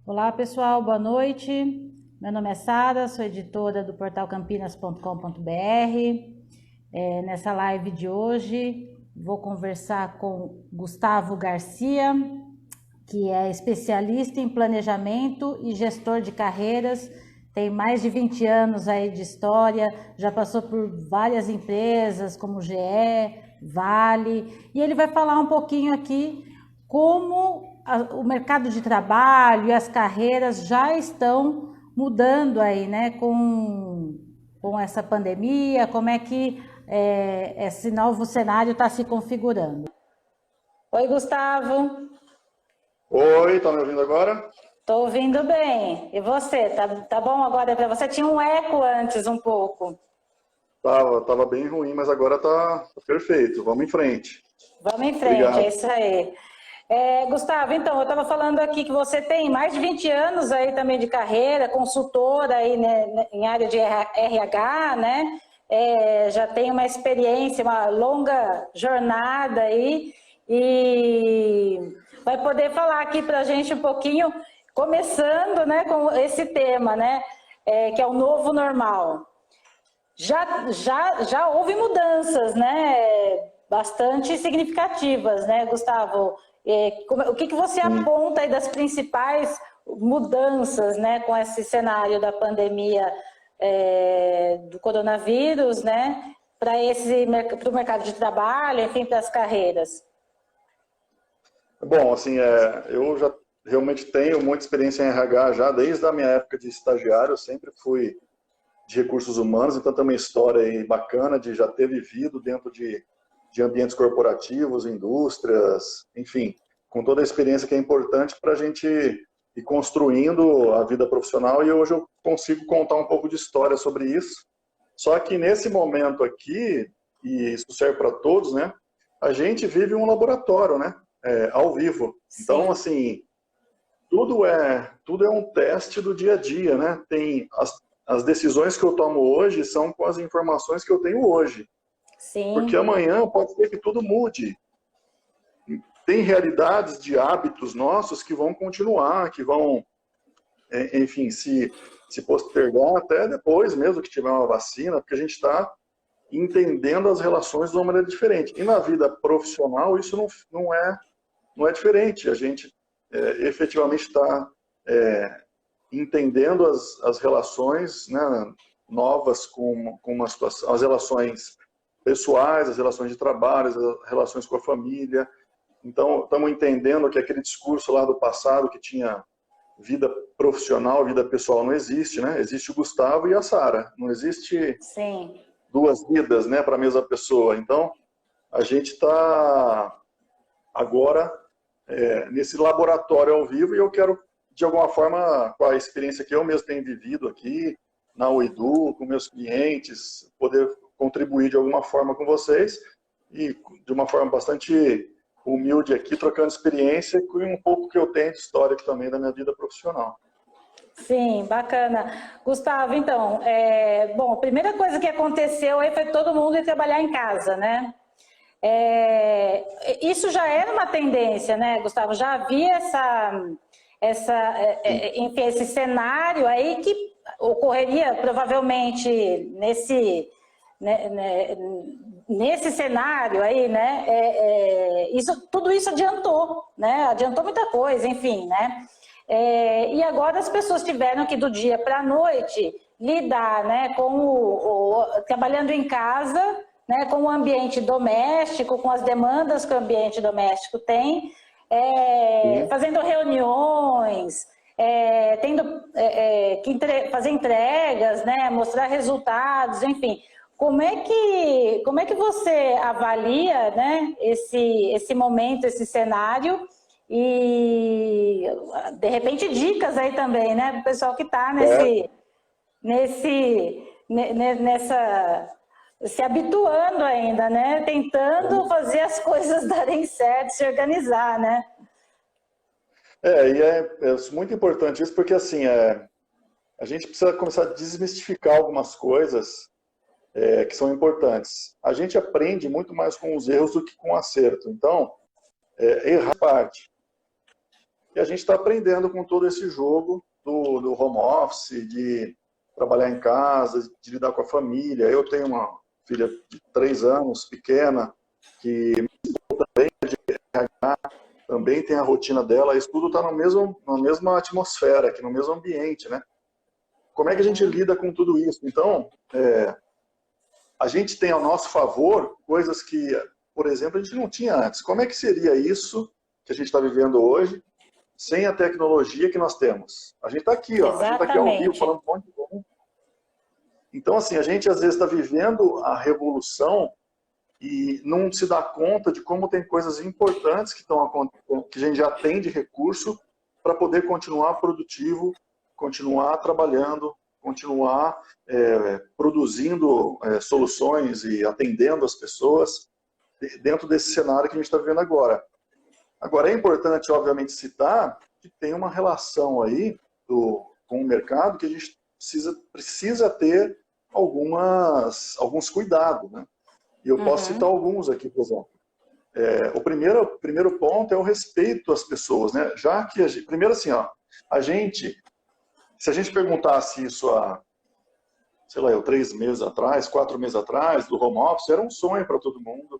Olá pessoal, boa noite. Meu nome é Sara, sou editora do portal campinas.com.br. Nessa live de hoje vou conversar com Gustavo Garcia, que é especialista em planejamento e gestor de carreiras, tem mais de 20 anos aí de história, já passou por várias empresas como GE, Vale, e ele vai falar um pouquinho aqui como o mercado de trabalho e as carreiras já estão mudando aí, né, com essa pandemia, como é que esse novo cenário está se configurando. Oi, Gustavo. Oi, tá me ouvindo agora? Tô ouvindo bem. E você? Tá bom agora para você? Tinha um eco antes um pouco. Tava bem ruim, mas agora tá perfeito. Vamos em frente. Vamos em frente, é Obrigado. isso aí. Gustavo, então, eu estava falando aqui que você tem mais de 20 anos aí também de carreira, consultora aí, né, em área de RH, né? Já tem uma experiência, uma longa jornada aí e vai poder falar aqui para a gente um pouquinho, começando, né, com esse tema, né, que é o novo normal. Já houve mudanças, né, bastante significativas, né, Gustavo? O que você Sim. aponta aí das principais mudanças, né, com esse cenário da pandemia do coronavírus, né, para o mercado de trabalho, enfim, para as carreiras? Bom, assim, eu já realmente tenho muita experiência em RH já, desde a minha época de estagiário, eu sempre fui de recursos humanos, então tem uma história aí bacana de já ter vivido dentro de ambientes corporativos, indústrias, enfim, com toda a experiência que é importante para a gente ir construindo a vida profissional, e hoje eu consigo contar um pouco de história sobre isso. Só que nesse momento aqui, e isso serve para todos, né? A gente vive um laboratório, né? Ao vivo. Então, Sim, assim, tudo é um teste do dia a dia, né? Tem as decisões que eu tomo hoje são com as informações que eu tenho hoje. Porque sim, amanhã pode ser que tudo mude. Tem realidades de hábitos nossos que vão continuar, que vão, enfim, se postergar até depois mesmo que tiver uma vacina, porque a gente está entendendo as relações de uma maneira diferente. E na vida profissional isso não é diferente. A gente efetivamente está entendendo as relações, né, novas com uma situação, as relações pessoais, as relações de trabalho, as relações com a família. Então, estamos entendendo que aquele discurso lá do passado que tinha vida profissional, vida pessoal, não existe, né? Existe o Gustavo e a Sara. Não existe sim. duas vidas, né, para a mesma pessoa. Então, a gente está agora nesse laboratório ao vivo, e eu quero, de alguma forma, com a experiência que eu mesmo tenho vivido aqui, na Uedu, com meus clientes, poder contribuir de alguma forma com vocês, e de uma forma bastante humilde aqui, trocando experiência com um pouco que eu tenho de histórico também da minha vida profissional. Sim, bacana. Gustavo, então, bom, a primeira coisa que aconteceu aí foi todo mundo ir trabalhar em casa, né? Isso já era uma tendência, né, Gustavo? Já havia enfim, esse cenário aí que ocorreria provavelmente né, né, nesse cenário aí, né? Tudo isso adiantou, né? Adiantou muita coisa, enfim, né? E agora as pessoas tiveram que do dia para a noite lidar, né, trabalhando em casa, né, com o ambiente doméstico, com as demandas que o ambiente doméstico tem, Sim. fazendo reuniões, tendo que fazer entregas, né, mostrar resultados, enfim. Como é que você avalia, né, esse momento, esse cenário? E de repente dicas aí também, né, para o pessoal que está Certo. nessa se habituando ainda, né, tentando fazer as coisas darem certo, se organizar, né? E é muito importante isso, porque assim, a gente precisa começar a desmistificar algumas coisas que são importantes. A gente aprende muito mais com os erros do que com o acerto. Então, errar parte. E a gente está aprendendo com todo esse jogo do home office, de trabalhar em casa, de lidar com a família. Eu tenho uma filha de 3 anos, pequena, que também tem a rotina dela, isso tudo está na mesma atmosfera, aqui no mesmo ambiente, né? Como é que a gente lida com tudo isso? Então, a gente tem ao nosso favor coisas que, por exemplo, a gente não tinha antes. Como é que seria isso que a gente está vivendo hoje, sem a tecnologia que nós temos? A gente está aqui, ó, a gente está aqui ao vivo, falando um monte de coisa. Então, assim, a gente às vezes está vivendo a revolução e não se dá conta de como tem coisas importantes que a gente já tem de recurso para poder continuar produtivo, continuar trabalhando, continuar produzindo soluções e atendendo as pessoas dentro desse cenário que a gente está vivendo agora. Agora, é importante, obviamente, citar que tem uma relação aí com o mercado que a gente precisa ter alguns cuidados, né? E eu posso citar alguns aqui, por exemplo. O primeiro ponto é o respeito às pessoas, né? Já que, primeiro assim, ó, se a gente perguntasse isso há, sei lá, 3 meses atrás, 4 meses atrás, do home office, era um sonho para todo mundo,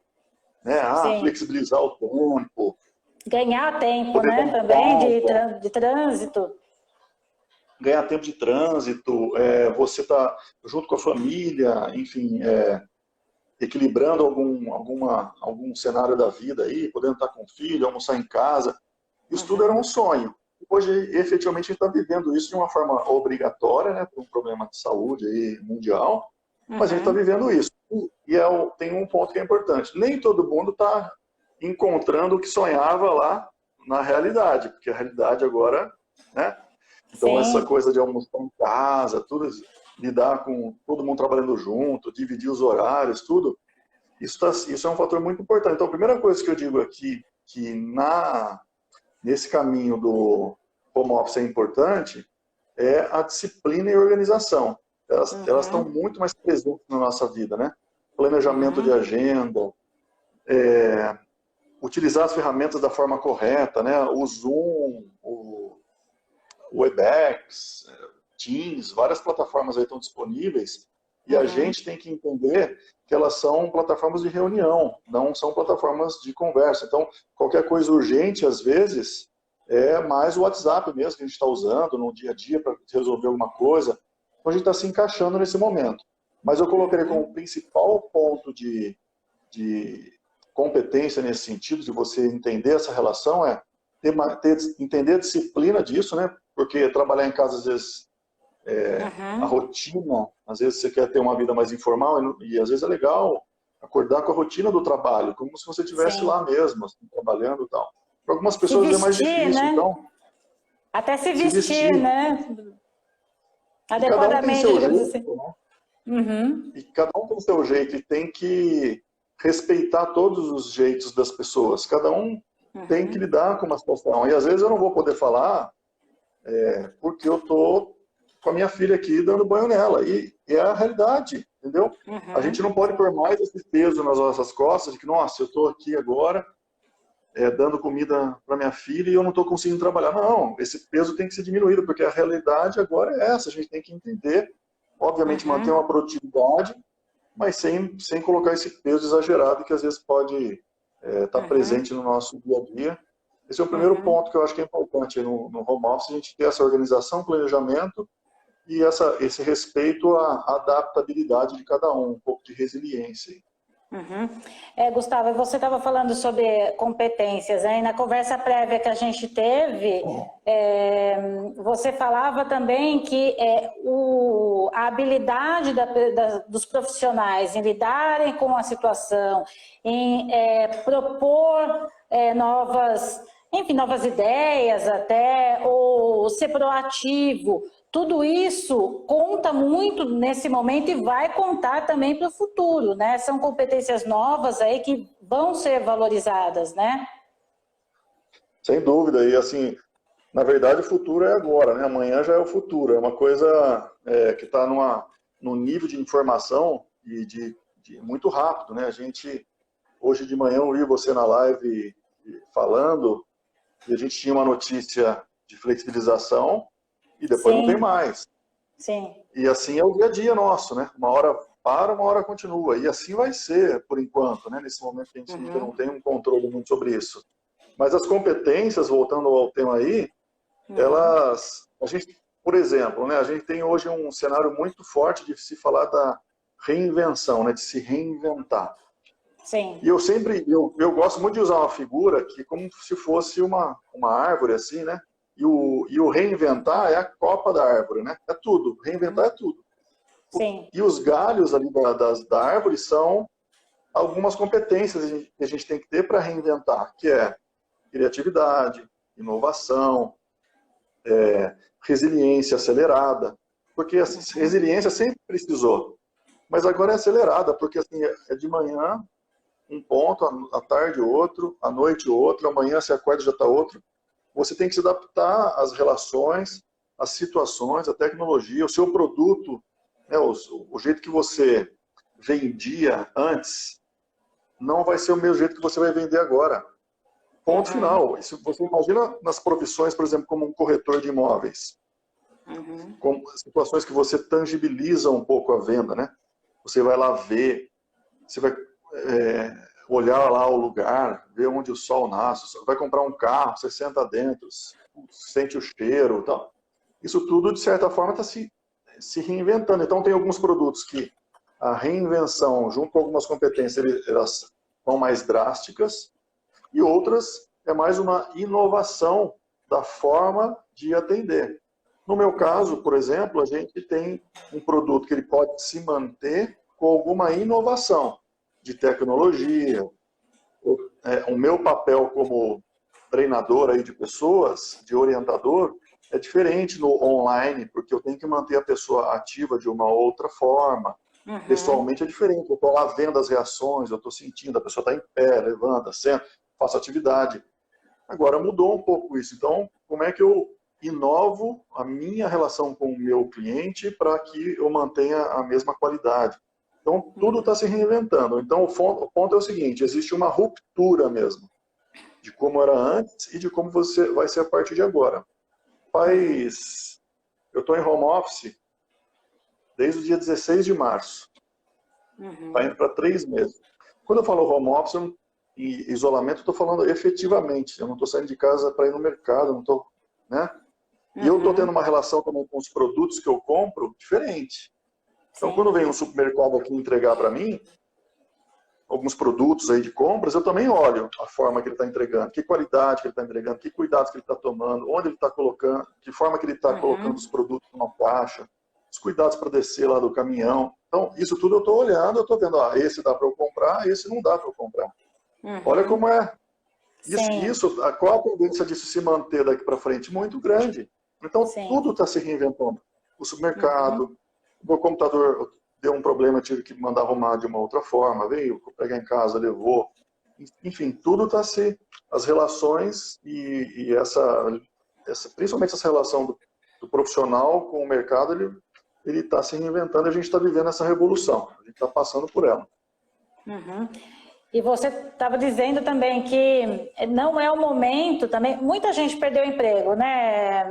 né? Flexibilizar o tempo. Ganhar tempo, né? Também de trânsito. Ganhar tempo de trânsito, você tá junto com a família, enfim, equilibrando algum cenário da vida aí, podendo estar com o filho, almoçar em casa. Isso tudo era um sonho. Hoje, efetivamente, a gente está vivendo isso de uma forma obrigatória, né, por um problema de saúde aí mundial, mas a gente está vivendo isso. E tem um ponto que é importante. Nem todo mundo está encontrando o que sonhava lá na realidade, porque a realidade agora, né? Então, essa coisa de almoçar em casa, tudo, lidar com todo mundo trabalhando junto, dividir os horários, tudo, isso é um fator muito importante. Então, a primeira coisa que eu digo aqui, que nesse caminho do home office é importante, é a disciplina e organização. Elas estão muito mais presentes na nossa vida, né? Planejamento de agenda, utilizar as ferramentas da forma correta, né? O Zoom, o Webex, Teams, várias plataformas aí estão disponíveis e a gente tem que entender que elas são plataformas de reunião, não são plataformas de conversa. Então, qualquer coisa urgente, às vezes, é mais o WhatsApp mesmo que a gente está usando no dia a dia para resolver alguma coisa. Então, a gente está se encaixando nesse momento. Mas eu colocaria como principal ponto de competência nesse sentido, de você entender essa relação, entender a disciplina disso, né? Porque trabalhar em casa, às vezes, a rotina, às vezes você quer ter uma vida mais informal e às vezes é legal acordar com a rotina do trabalho, como se você estivesse lá mesmo, assim, trabalhando e tal. Para algumas pessoas é mais difícil, né? Então... Até se vestir, né? Adequadamente, digamos assim. Né? E cada um tem o seu jeito e tem que respeitar todos os jeitos das pessoas. Cada um tem que lidar com uma situação. E às vezes eu não vou poder falar porque eu tô com a minha filha aqui dando banho nela. E é a realidade, entendeu? A gente não pode pôr mais esse peso nas nossas costas de que, nossa, eu estou aqui agora dando comida para minha filha e eu não estou conseguindo trabalhar. Não, esse peso tem que ser diminuído, porque a realidade agora é essa. A gente tem que entender, obviamente manter uma produtividade, mas sem colocar esse peso exagerado que às vezes pode estar presente no nosso dia a dia. Esse é o primeiro ponto que eu acho que é importante no home office, a gente ter essa organização, planejamento e esse respeito à adaptabilidade de cada um pouco de resiliência. Gustavo, você estava falando sobre competências, né? E na conversa prévia que a gente teve, você falava também que a habilidade dos profissionais em lidarem com a situação, em propor novas ideias até, ou ser proativo, tudo isso conta muito nesse momento e vai contar também para o futuro, né? São competências novas aí que vão ser valorizadas, né? Sem dúvida, e assim, na verdade o futuro é agora, né? Amanhã já é o futuro, é uma coisa que está num nível de informação e de muito rápido, né? Hoje de manhã eu vi você na live falando, e a gente tinha uma notícia de flexibilização e depois não tem mais. Sim. E assim é o dia a dia nosso, né? Uma hora para, uma hora continua. E assim vai ser, por enquanto, né? Nesse momento que a gente ainda não tem um controle muito sobre isso. Mas as competências, voltando ao tema aí, a gente, por exemplo, né? A gente tem hoje um cenário muito forte de se falar da reinvenção, né? De se reinventar. Sim. E eu gosto muito de usar uma figura que como se fosse uma árvore, assim, né? E o reinventar é a copa da árvore, né? É tudo. Reinventar é tudo. Sim. E os galhos ali da árvore são algumas competências que a gente tem que ter para reinventar, que é criatividade, inovação, resiliência acelerada. Porque a resiliência sempre precisou, mas agora é acelerada, porque assim, é de manhã um ponto, à tarde outro, à noite outro, amanhã você acorda e já está outro. Você tem que se adaptar às relações, às situações, à tecnologia, o seu produto, né, o jeito que você vendia antes, não vai ser o mesmo jeito que você vai vender agora. Ponto final. Isso, você imagina nas profissões, por exemplo, como um corretor de imóveis, com situações que você tangibiliza um pouco a venda, né? Você vai lá ver, você vai olhar lá o lugar, ver onde o sol nasce, você vai comprar um carro, você senta dentro, sente o cheiro e tal. Isso tudo, de certa forma, está se reinventando. Então, tem alguns produtos que a reinvenção, junto com algumas competências, elas são mais drásticas, e outras é mais uma inovação da forma de atender. No meu caso, por exemplo, a gente tem um produto que ele pode se manter com alguma inovação de tecnologia. O meu papel como treinador aí de pessoas, de orientador, é diferente no online, porque eu tenho que manter a pessoa ativa de uma outra forma. Pessoalmente é diferente, eu estou lá vendo as reações, eu estou sentindo, a pessoa está em pé, levanta, senta, faço atividade. Agora mudou um pouco isso, então como é que eu inovo a minha relação com o meu cliente para que eu mantenha a mesma qualidade? Então, tudo está se reinventando. Então, o ponto é o seguinte, existe uma ruptura mesmo, de como era antes e de como você vai ser a partir de agora. Eu estou em home office desde o dia 16 de março. Está indo para 3 meses. Quando eu falo home office, e isolamento, eu estou falando efetivamente. Eu não estou saindo de casa para ir no mercado, não estou, né? E eu estou tendo uma relação também com os produtos que eu compro diferente. Então, quando vem um supermercado aqui entregar para mim, alguns produtos aí de compras, eu também olho a forma que ele está entregando, que qualidade que ele está entregando, que cuidados que ele está tomando, onde ele está colocando, que forma que ele está colocando os produtos numa caixa, os cuidados para descer lá do caminhão. Então, isso tudo eu estou olhando, eu estou vendo, esse dá para eu comprar, esse não dá para eu comprar. Olha como é. Qual a tendência disso se manter daqui para frente? Muito grande. Então, tudo está se reinventando. O supermercado, o meu computador deu um problema, tive que mandar arrumar de uma outra forma, veio, pegar em casa, levou. Enfim, tudo está as relações e principalmente essa relação do profissional com o mercado, ele está se reinventando e a gente está vivendo essa revolução. A gente está passando por ela. E você estava dizendo também que não é o momento também, muita gente perdeu o emprego, né,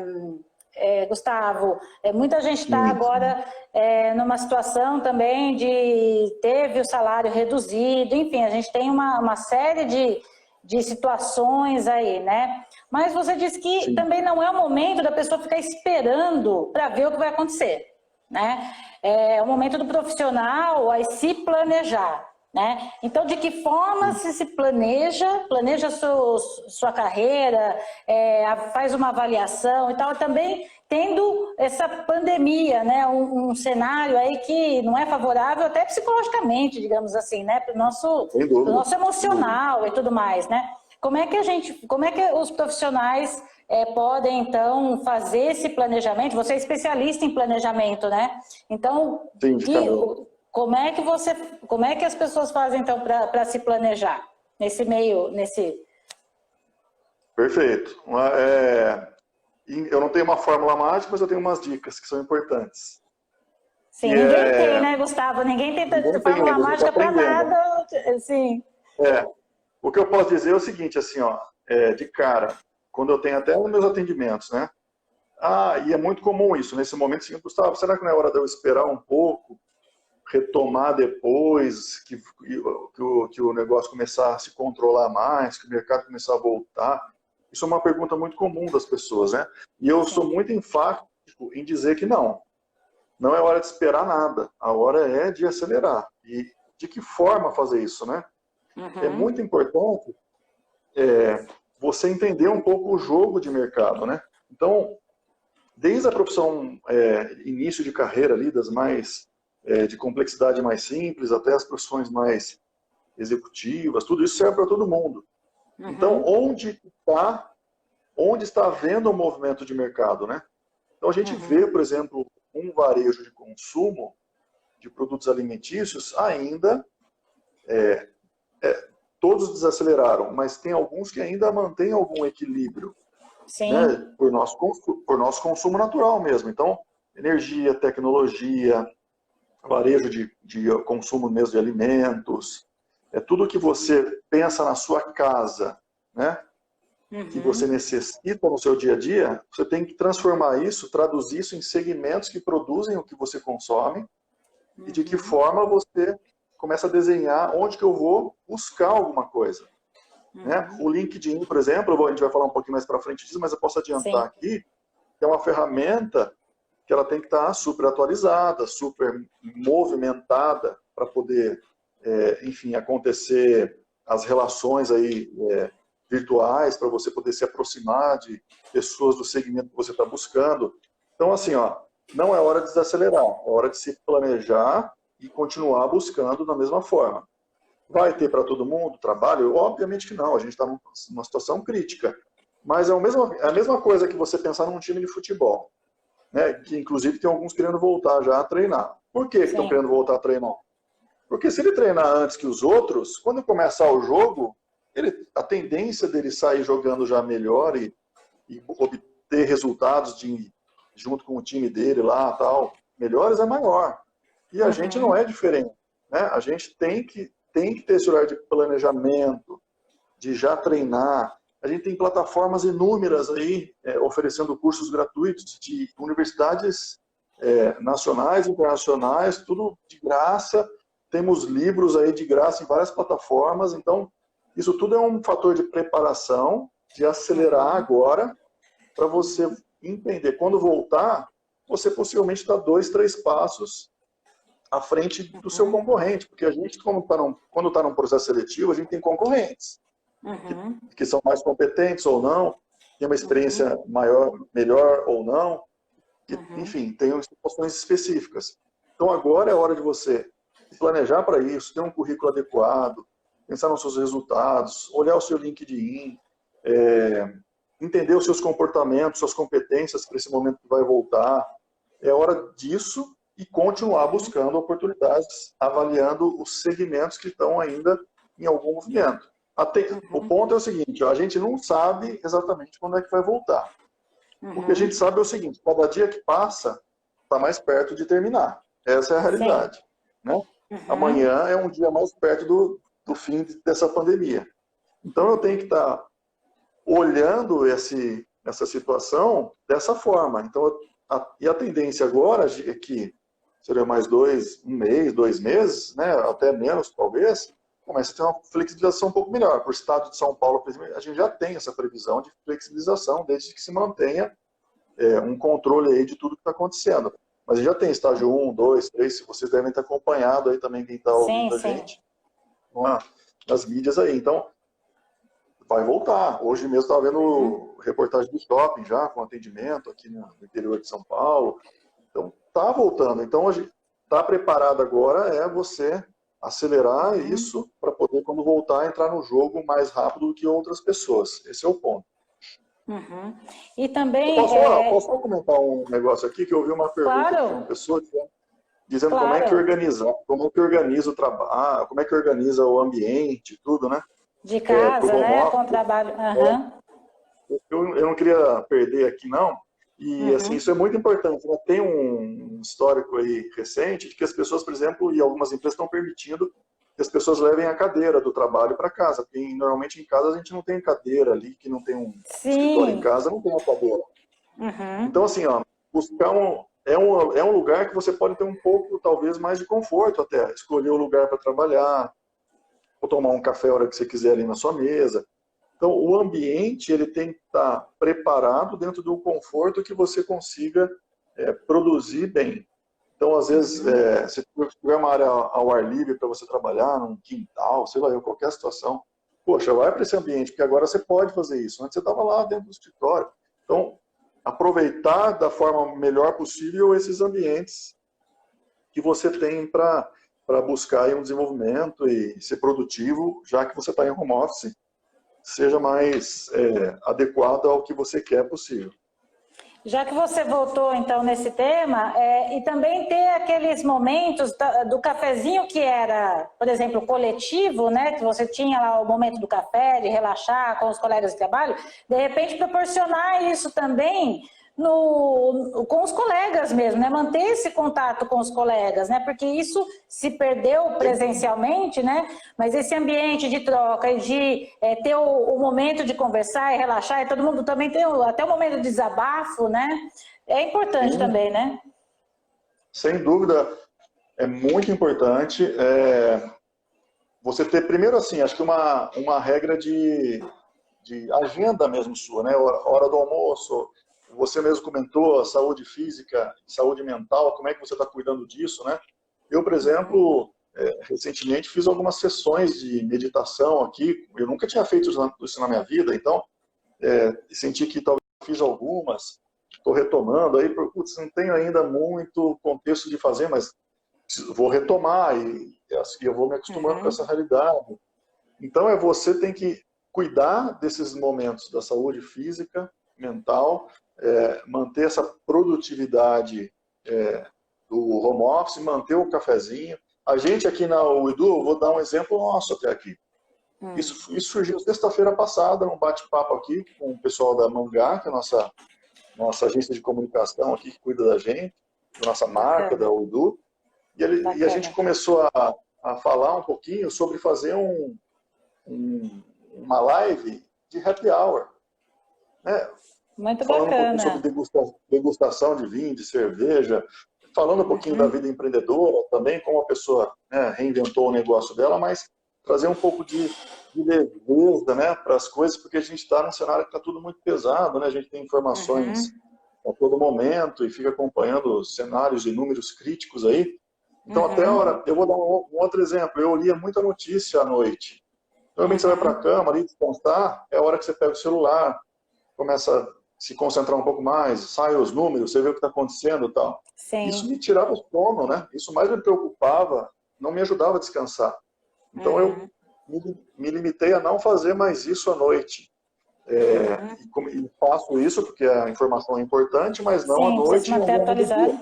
Gustavo? Muita gente está agora numa situação também teve o salário reduzido, enfim, a gente tem uma série de situações aí, né? Mas você disse que também não é o momento da pessoa ficar esperando para ver o que vai acontecer, né? É o momento do profissional aí se planejar. Né? Então, de que forma se planeja sua carreira, faz uma avaliação e tal, também tendo essa pandemia, né? Um cenário aí que não é favorável até psicologicamente, digamos assim, né? Para o nosso emocional e tudo mais, né? Como é que os profissionais podem, então, fazer esse planejamento? Você é especialista em planejamento, né? Então, como é que as pessoas fazem, então, para se planejar nesse meio, Perfeito. Eu não tenho uma fórmula mágica, mas eu tenho umas dicas que são importantes. Sim, ninguém tem, né, Gustavo? Ninguém tem fórmula mágica para nada. Sim. O que eu posso dizer é o seguinte, assim, ó, de cara, quando eu tenho até nos meus atendimentos, né? E é muito comum isso, nesse momento, assim, Gustavo, será que não é hora de eu esperar um pouco, retomar depois, que o negócio começar a se controlar mais, que o mercado começar a voltar? Isso é uma pergunta muito comum das pessoas, né? E eu sou muito enfático em dizer que não é hora de esperar nada, a hora é de acelerar. E de que forma fazer isso, né? É muito importante você entender um pouco o jogo de mercado, né? Então, desde a profissão início de carreira ali, das mais de complexidade mais simples, até as profissões mais executivas, tudo isso serve para todo mundo. Então, onde está havendo o movimento de mercado, né? Então, a gente vê, por exemplo, um varejo de consumo de produtos alimentícios ainda, todos desaceleraram, mas tem alguns que ainda mantêm algum equilíbrio, né? Por nosso consumo natural mesmo. Então, energia, tecnologia, varejo de consumo mesmo de alimentos, tudo que você pensa na sua casa, né? Que você necessita no seu dia a dia, você tem que transformar isso, traduzir isso em segmentos que produzem o que você consome e de que forma você começa a desenhar onde que eu vou buscar alguma coisa. Né? O LinkedIn, por exemplo, a gente vai falar um pouquinho mais para frente disso, mas eu posso adiantar aqui, que é uma ferramenta que ela tem que estar super atualizada, super movimentada para poder, enfim, acontecer as relações aí virtuais, para você poder se aproximar de pessoas do segmento que você está buscando. Então, assim, não é hora de desacelerar, é hora de se planejar e continuar buscando da mesma forma. Vai ter para todo mundo trabalho? Obviamente que não, a gente está numa situação crítica. Mas é a mesma coisa que você pensar num time de futebol, né? Que inclusive tem alguns querendo voltar já a treinar. Por que estão querendo voltar a treinar? Porque se ele treinar antes que os outros, quando começar o jogo, a tendência dele sair jogando já melhor e obter resultados junto com o time dele lá, tal, melhores é maior. E a gente não é diferente, né? A gente tem que ter esse horário de planejamento, de já treinar. A gente tem plataformas inúmeras aí oferecendo cursos gratuitos de universidades nacionais, internacionais, tudo de graça. Temos livros aí de graça em várias plataformas. Então, isso tudo é um fator de preparação, de acelerar agora, para você entender. Quando voltar, você possivelmente está 2, 3 passos à frente do seu concorrente, porque a gente, quando está num processo seletivo, a gente tem concorrentes, que são mais competentes ou não, tem uma experiência melhor ou não, enfim, tem situações específicas. Então agora é hora de você se planejar para isso, ter um currículo adequado, pensar nos seus resultados, olhar o seu LinkedIn, entender os seus comportamentos, suas competências para esse momento que vai voltar. É hora disso e continuar buscando oportunidades, avaliando os segmentos que estão ainda em algum movimento. O ponto é o seguinte, a gente não sabe exatamente quando é que vai voltar. O que a gente sabe é o seguinte, cada dia que passa está mais perto de terminar. Essa é a realidade. Né? Amanhã é um dia mais perto do fim dessa pandemia. Então eu tenho que estar olhando essa situação dessa forma. Então, a tendência agora é que seria mais um mês, 2 meses, né, até menos talvez, começa a ter uma flexibilização um pouco melhor. Para o estado de São Paulo, a gente já tem essa previsão de flexibilização, desde que se mantenha um controle aí de tudo que está acontecendo. Mas já tem estágio 1, 2, 3, se vocês devem estar acompanhando aí também quem está ouvindo a gente nas mídias aí. Então, vai voltar. Hoje mesmo estava vendo reportagem do shopping já, com atendimento aqui no interior de São Paulo. Então, está voltando. Então, a gente está preparado agora você acelerar isso para poder, quando voltar, entrar no jogo mais rápido do que outras pessoas. Esse é o ponto. E também... Posso só comentar um negócio aqui, que eu ouvi uma pergunta de uma pessoa dizendo como é que organiza o trabalho, como é que organiza o ambiente, tudo, né? De casa, né? Com trabalho. Eu não queria perder aqui, não. E, assim, isso é muito importante. Né? Tem um histórico aí recente de que as pessoas, por exemplo, e algumas empresas estão permitindo que as pessoas levem a cadeira do trabalho para casa, porque normalmente em casa a gente não tem cadeira ali, que não tem um escritório em Sim. casa, não tem uma cadeira. Uhum. Então, assim, ó, buscar é um lugar que você pode ter um pouco, talvez, mais de conforto até. Escolher o lugar para trabalhar, ou tomar um café a hora que você quiser ali na sua mesa. Então, o ambiente ele tem que estar preparado dentro do conforto que você consiga produzir bem. Então, às vezes, se tiver uma área ao ar livre para você trabalhar, num quintal, sei lá, em qualquer situação, poxa, vai para esse ambiente, porque agora você pode fazer isso. Antes você estava lá dentro do escritório. Então, aproveitar da forma melhor possível esses ambientes que você tem para buscar aí um desenvolvimento e ser produtivo, já que você está em home office, seja mais adequado ao que você quer possível. Já que você voltou, então, nesse tema, e também ter aqueles momentos do cafezinho que era, por exemplo, coletivo, né? Que você tinha lá o momento do café, de relaxar com os colegas de trabalho, de repente proporcionar isso também com os colegas mesmo, né? Manter esse contato com os colegas, né? Porque isso se perdeu presencialmente, né? Mas esse ambiente de troca e de ter o momento de conversar e relaxar, e todo mundo também tem até o momento de desabafo, né? É importante Sim, também, né? sem dúvida, é muito importante você ter, primeiro assim, acho que uma regra de agenda mesmo sua, né? Hora do almoço, você mesmo comentou, a saúde física, saúde mental, como é que você está cuidando disso, né? Eu, por exemplo, recentemente fiz algumas sessões de meditação aqui, eu nunca tinha feito isso na minha vida, então senti que talvez fiz algumas, estou retomando aí, putz, não tenho ainda muito contexto de fazer, mas vou retomar e eu vou me acostumando com essa realidade. Então, você tem que cuidar desses momentos da saúde física, mental, manter essa produtividade do home office, manter o cafezinho. A gente aqui na UIDU, vou dar um exemplo nosso até aqui. Isso surgiu sexta-feira passada, num bate-papo aqui com o pessoal da Mangá, que é a nossa agência de comunicação aqui que cuida da gente, da nossa marca, da UIDU. E a gente começou a falar um pouquinho sobre fazer uma live de happy hour, né? Muito Falando um pouquinho sobre bacana. degustação de vinho, de cerveja, falando um pouquinho da vida empreendedora também, como a pessoa, né, reinventou o negócio dela, mas trazer um pouco de leveza, né, para as coisas, porque a gente está num cenário que está tudo muito pesado, né? A gente tem informações a todo momento e fica acompanhando cenários e números críticos aí. Então, até a hora, eu vou dar um outro exemplo. Eu lia muita notícia à noite. Normalmente você vai para a cama ali descansar, é a hora que você pega o celular, começa a se concentrar um pouco mais, sai os números, você vê o que está acontecendo e tal. Isso Sim. me tirava o sono, né? Isso mais me preocupava, não me ajudava a descansar. Então eu me limitei a não fazer mais isso à noite. E faço isso porque a informação é importante, mas não à Sim, precisa se noite e ao manter longo do atualizado.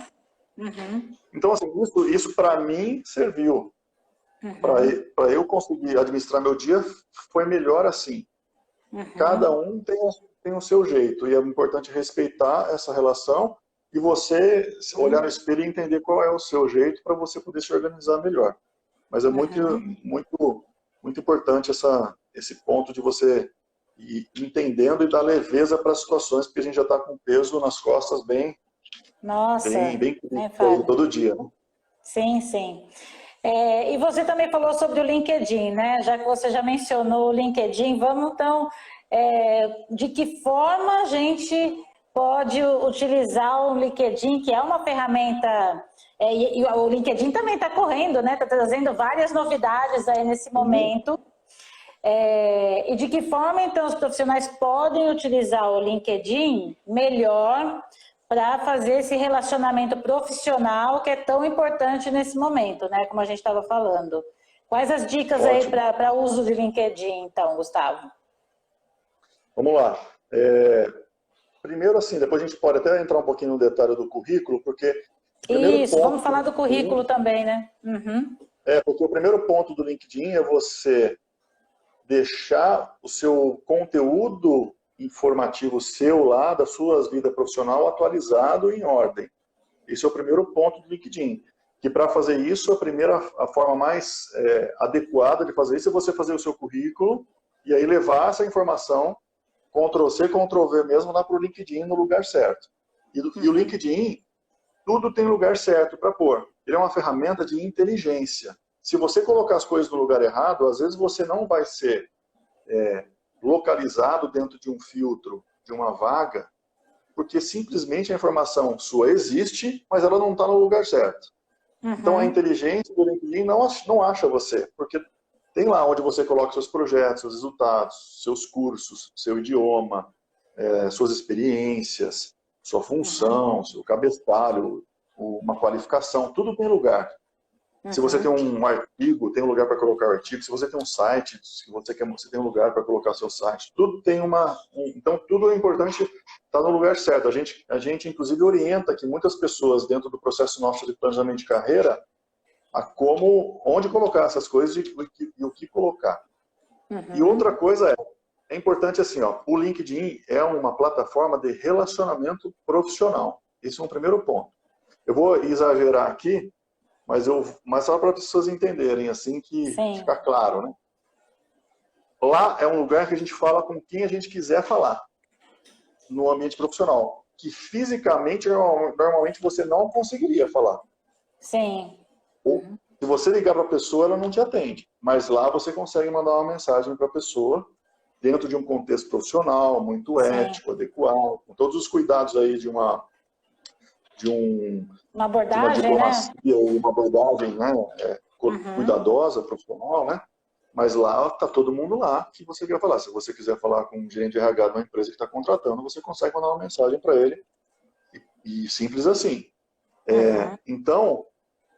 dia. Então, assim, isso para mim serviu. Para eu conseguir administrar meu dia, foi melhor assim. Cada um tem o seu jeito, e é importante respeitar essa relação e você olhar no espelho e entender qual é o seu jeito para você poder se organizar melhor. Mas é muito importante esse ponto de você ir entendendo e dar leveza para as situações, porque a gente já está com peso nas costas Nossa, bem nem crítico aí fale. todo dia, né? Sim, sim. E você também falou sobre o LinkedIn, né? Já que você já mencionou o LinkedIn, vamos então, de que forma a gente pode utilizar o LinkedIn, que é uma ferramenta, e o LinkedIn também está correndo, né? Está trazendo várias novidades aí nesse momento. E de que forma, então, os profissionais podem utilizar o LinkedIn melhor para fazer esse relacionamento profissional que é tão importante nesse momento, né? Como a gente estava falando. Quais as dicas aí Ótimo. para uso de LinkedIn, então, Gustavo? Vamos lá. Primeiro, assim, depois a gente pode até entrar um pouquinho no detalhe do currículo, porque o primeiro Isso, vamos ponto do falar do LinkedIn currículo também, né? porque o primeiro ponto do LinkedIn é você deixar o seu conteúdo informativo seu lá, da sua vida profissional, atualizado em ordem. Esse é o primeiro ponto do LinkedIn. que para fazer isso, a forma mais adequada de fazer isso é você fazer o seu currículo e aí levar essa informação, Ctrl+C, Ctrl+V mesmo, lá para o LinkedIn no lugar certo. E o LinkedIn, tudo tem lugar certo para pôr. Ele é uma ferramenta de inteligência. Se você colocar as coisas no lugar errado, às vezes você não vai ser localizado dentro de um filtro, de uma vaga, porque simplesmente a informação sua existe, mas ela não está no lugar certo. Então a inteligência do LinkedIn não acha você, porque tem lá onde você coloca seus projetos, seus resultados, seus cursos, seu idioma, suas experiências, sua função, seu cabeçalho, uma qualificação, tudo tem lugar. Se você tem um artigo, tem um lugar para colocar o artigo. Se você tem um site, se você tem um lugar para colocar seu site. Tudo tem então, tudo é importante estar no lugar certo. A gente, inclusive, orienta que muitas pessoas, dentro do processo nosso de planejamento de carreira, onde colocar essas coisas e o que colocar. E outra coisa é importante assim, o LinkedIn é uma plataforma de relacionamento profissional. Esse é um primeiro ponto. Eu vou exagerar aqui, mas só para as pessoas entenderem, assim, que fica claro, né? Lá é um lugar que a gente fala com quem a gente quiser falar, no ambiente profissional, que fisicamente, normalmente, você não conseguiria falar. Sim. Ou, se você ligar para a pessoa, ela não te atende. Mas lá você consegue mandar uma mensagem para a pessoa, dentro de um contexto profissional, muito ético, adequado, com todos os cuidados aí de uma abordagem, diplomacia, uma abordagem, né, cuidadosa, profissional, né? Mas lá está todo mundo lá que você quer falar. Se você quiser falar com um gerente de RH de uma empresa que está contratando, você consegue mandar uma mensagem para ele. E simples assim. Então,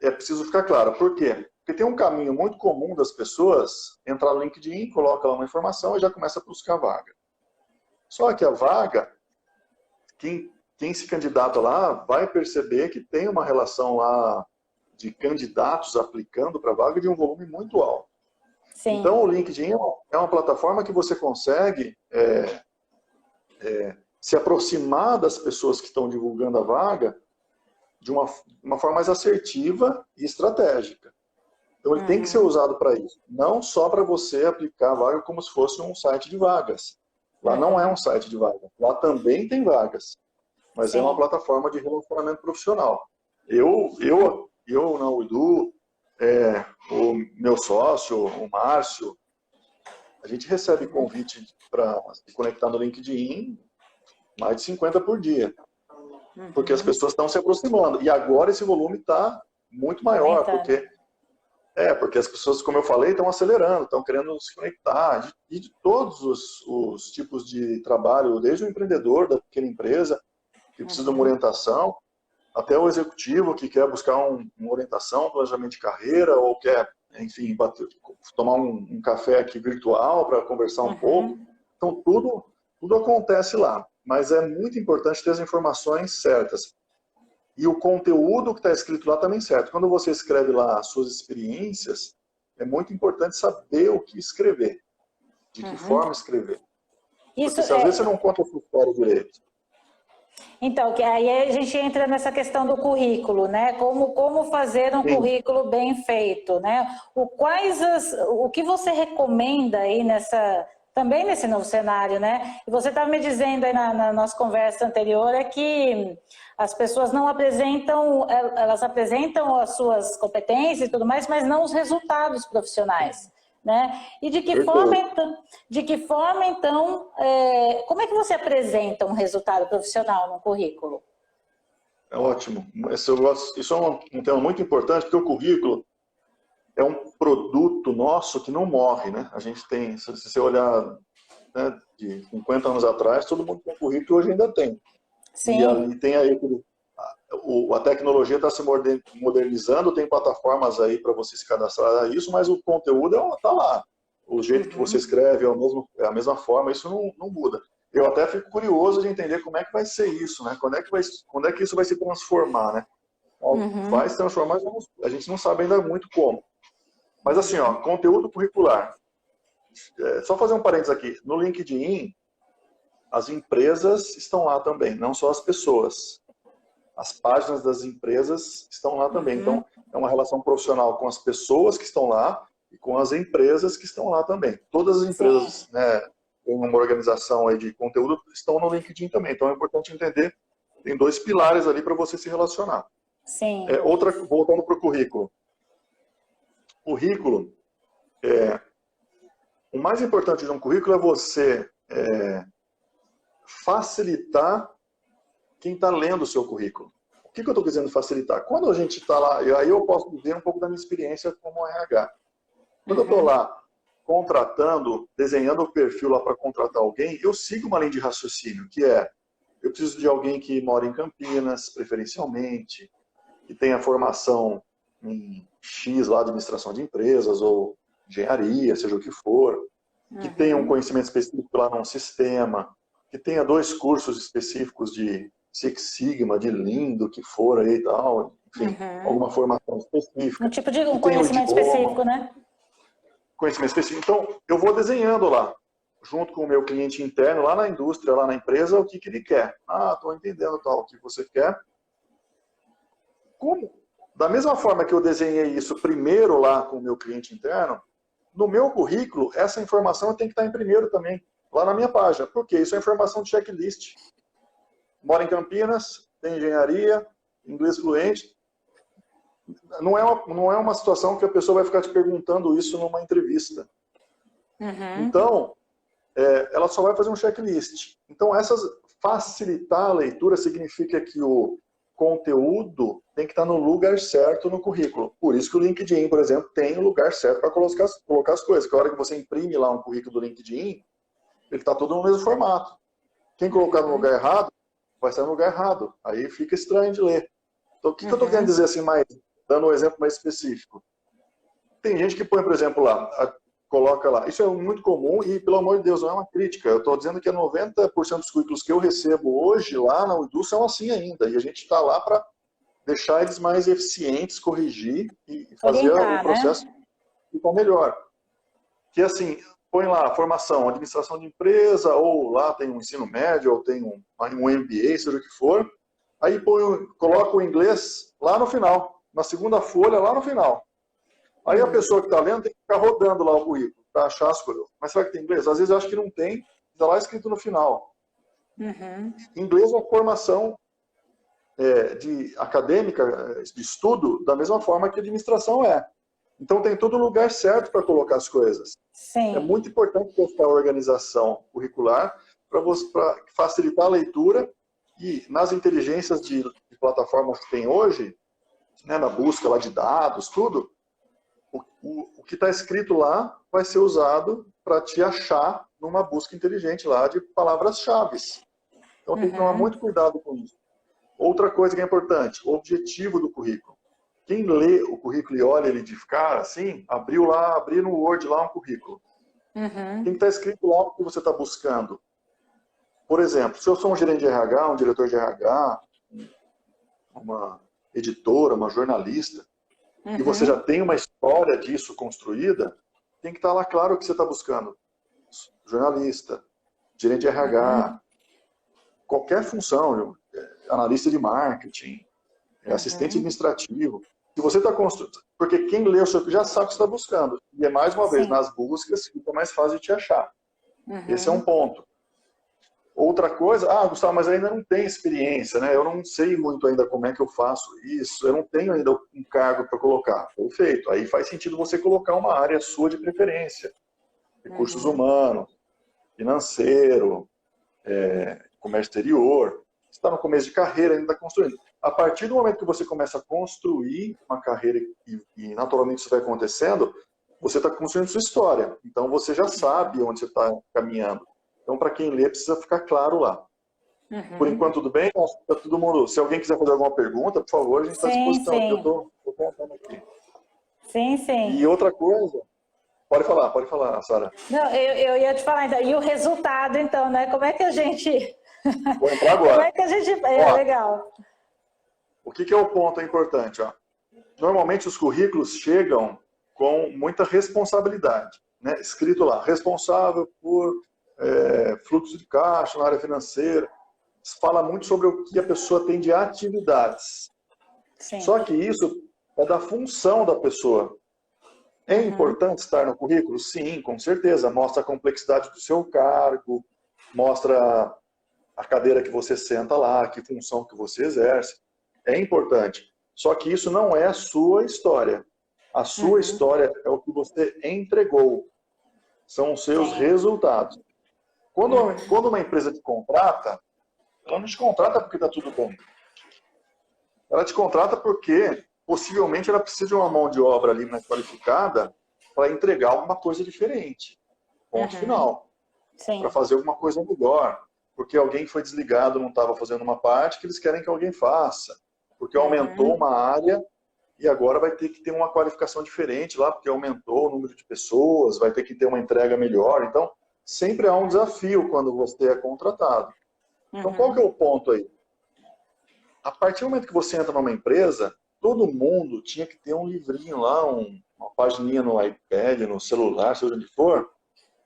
é preciso ficar claro. Por quê? Porque tem um caminho muito comum das pessoas entrar no LinkedIn, coloca lá uma informação e já começa a buscar a vaga. Só que a vaga, quem se candidata lá vai perceber que tem uma relação lá de candidatos aplicando para a vaga de um volume muito alto. Sim. Então, o LinkedIn é uma plataforma que você consegue se aproximar das pessoas que estão divulgando a vaga de uma forma mais assertiva e estratégica. Então, ele tem que ser usado para isso. Não só para você aplicar a vaga como se fosse um site de vagas. Lá não é um site de vagas. Lá também tem vagas. Mas é uma plataforma de relacionamento profissional. Eu não, o Edu, o meu sócio, o Márcio, a gente recebe convite para se conectar no LinkedIn mais de 50 por dia. Porque as pessoas estão se aproximando. E agora esse volume está muito maior, porque as pessoas, como eu falei, estão acelerando, estão querendo se conectar. E de todos os tipos de trabalho, desde o empreendedor da pequena empresa, que precisa de uma orientação, até o executivo que quer buscar uma orientação, planejamento de carreira, ou quer, enfim, tomar um café aqui virtual para conversar um pouco. Então, tudo acontece lá. Mas é muito importante ter as informações certas. E o conteúdo que está escrito lá também certo. Quando você escreve lá as suas experiências, é muito importante saber o que escrever. De que forma escrever. Porque às vezes você não conta a sua história direito. Então, que aí a gente entra nessa questão do currículo, né? Como fazer um currículo bem feito, né? O que você recomenda aí também nesse novo cenário, né? E você estava me dizendo aí na nossa conversa anterior que as pessoas não apresentam, elas apresentam as suas competências e tudo mais, mas não os resultados profissionais. Né? E de que forma, então, como é que você apresenta um resultado profissional no currículo? É ótimo. Isso é um tema muito importante, porque o currículo é um produto nosso que não morre, né? A gente tem, se você olhar, né, de 50 anos atrás, todo mundo tem currículo, hoje ainda tem. Sim. E ali tem aí a tecnologia está se modernizando, tem plataformas aí para você se cadastrar isso, mas o conteúdo está lá. O jeito que você escreve é a mesma forma, isso não muda. Eu até fico curioso de entender como é que vai ser isso, né? Quando é que isso vai se transformar, né? Vai se transformar, a gente não sabe ainda muito como. Mas assim, conteúdo curricular. Só fazer um parênteses aqui. No LinkedIn, as empresas estão lá também, não só as pessoas. As páginas das empresas estão lá também. Então, é uma relação profissional com as pessoas que estão lá e com as empresas que estão lá também. Todas as empresas, né, em uma organização aí de conteúdo estão no LinkedIn também. Então, é importante entender, tem 2 pilares ali para você se relacionar. Sim. Voltando para o currículo. Currículo, o mais importante de um currículo é você facilitar quem está lendo o seu currículo. O que eu estou dizendo facilitar? Quando a gente está lá, aí eu posso dizer um pouco da minha experiência como RH. Quando eu estou lá contratando, desenhando o perfil lá para contratar alguém, eu sigo uma linha de raciocínio, que é, eu preciso de alguém que mora em Campinas, preferencialmente, que tenha formação em X lá, administração de empresas, ou engenharia, seja o que for, que tenha um conhecimento específico lá num sistema, que tenha 2 cursos específicos de Six Sigma, de Lean, do que for aí e tal, enfim, alguma formação específica. Um tipo de conhecimento específico, né? Conhecimento específico. Então, eu vou desenhando lá, junto com o meu cliente interno, lá na indústria, lá na empresa, o que ele quer. Estou entendendo tal, o que você quer. Como? Da mesma forma que eu desenhei isso primeiro lá com o meu cliente interno, no meu currículo, essa informação tem que estar em primeiro também, lá na minha página. Porque isso é informação de checklist. Mora em Campinas, tem engenharia, inglês fluente. Não é uma situação que a pessoa vai ficar te perguntando isso numa entrevista. Então, ela só vai fazer um checklist. Então, facilitar a leitura significa que o conteúdo tem que estar no lugar certo no currículo. Por isso que o LinkedIn, por exemplo, tem o lugar certo para colocar as coisas. Que a hora que você imprime lá um currículo do LinkedIn, ele está todo no mesmo formato. Quem colocar no lugar errado, vai estar no lugar errado. Aí fica estranho de ler. Então, o que eu estou querendo dizer assim, dando um exemplo mais específico? Tem gente que põe, por exemplo, lá, coloca lá. Isso é muito comum e, pelo amor de Deus, não é uma crítica. Eu estou dizendo que 90% dos currículos que eu recebo hoje lá na Udu são assim ainda. E a gente está lá para deixar eles mais eficientes, corrigir e fazer o processo ficar melhor. Que assim, põe lá formação, administração de empresa, ou lá tem um ensino médio, ou tem um MBA, seja o que for. Aí coloca o inglês lá no final, na segunda folha, lá no final. Aí a pessoa que está lendo tem que ficar rodando lá o currículo para achar as coisas. Mas será que tem inglês? Às vezes eu acho que não tem, está lá escrito no final. Inglês é a formação de acadêmica, de estudo, da mesma forma que a administração é. Então tem todo lugar certo para colocar as coisas. Sim. É muito importante testar a organização curricular para facilitar a leitura e nas inteligências de plataformas que tem hoje, né, na busca lá de dados, tudo, o que está escrito lá vai ser usado para te achar numa busca inteligente lá de palavras-chave. Então tem que tomar muito cuidado com isso. Outra coisa que é importante, o objetivo do currículo. Quem lê o currículo e olha ele de cara, assim, abrir no Word lá um currículo. Tem que estar escrito lá o que você está buscando. Por exemplo, se eu sou um gerente de RH, um diretor de RH, uma editora, uma jornalista, e você já tem uma história disso construída, tem que estar lá claro o que você está buscando. Jornalista, gerente de RH, qualquer função, analista de marketing, assistente administrativo. Se você está construindo, porque quem lê o seu já sabe o que você está buscando. E é mais uma vez, nas buscas fica mais fácil de te achar. Esse é um ponto. Outra coisa, Gustavo, mas ainda não tem experiência, né? Eu não sei muito ainda como é que eu faço isso, eu não tenho ainda um cargo para colocar. Perfeito, aí faz sentido você colocar uma área sua de preferência. Recursos humanos, financeiro, comércio exterior. Você está no começo de carreira, ainda está construindo. A partir do momento que você começa a construir uma carreira e naturalmente isso vai acontecendo, você está construindo sua história. Então você já sabe onde você está caminhando. Então, para quem lê, precisa ficar claro lá. Por enquanto, tudo bem? Tá todo mundo. Se alguém quiser fazer alguma pergunta, por favor, a gente está à disposição. Eu estou contando aqui. Sim. E outra coisa, pode falar, Sara. Não, eu ia te falar, então, e o resultado, então, né? Como é que a gente... Vou entrar agora. Como é que a gente... legal. O que é o ponto importante? Normalmente, os currículos chegam com muita responsabilidade. Né? Escrito lá, responsável por fluxo de caixa na área financeira. fala muito sobre o que a pessoa tem de atividades. Sim. Só que isso é da função da pessoa. É importante estar no currículo? Sim, com certeza. Mostra a complexidade do seu cargo, mostra a cadeira que você senta lá, que função que você exerce. É importante. Só que isso não é a sua história. A sua história é o que você entregou. São os seus resultados. Quando uma empresa te contrata, ela não te contrata porque está tudo bem. Ela te contrata porque possivelmente ela precisa de uma mão de obra ali mais qualificada para entregar alguma coisa diferente. Ponto final. Para fazer alguma coisa melhor. Porque alguém foi desligado, não estava fazendo uma parte que eles querem que alguém faça. Porque aumentou uma área e agora vai ter que ter uma qualificação diferente lá, porque aumentou o número de pessoas, vai ter que ter uma entrega melhor. Então, sempre há um desafio quando você é contratado. Então, qual que é o ponto aí? A partir do momento que você entra numa empresa, todo mundo tinha que ter um livrinho lá, uma pagininha no iPad, no celular, seja onde for,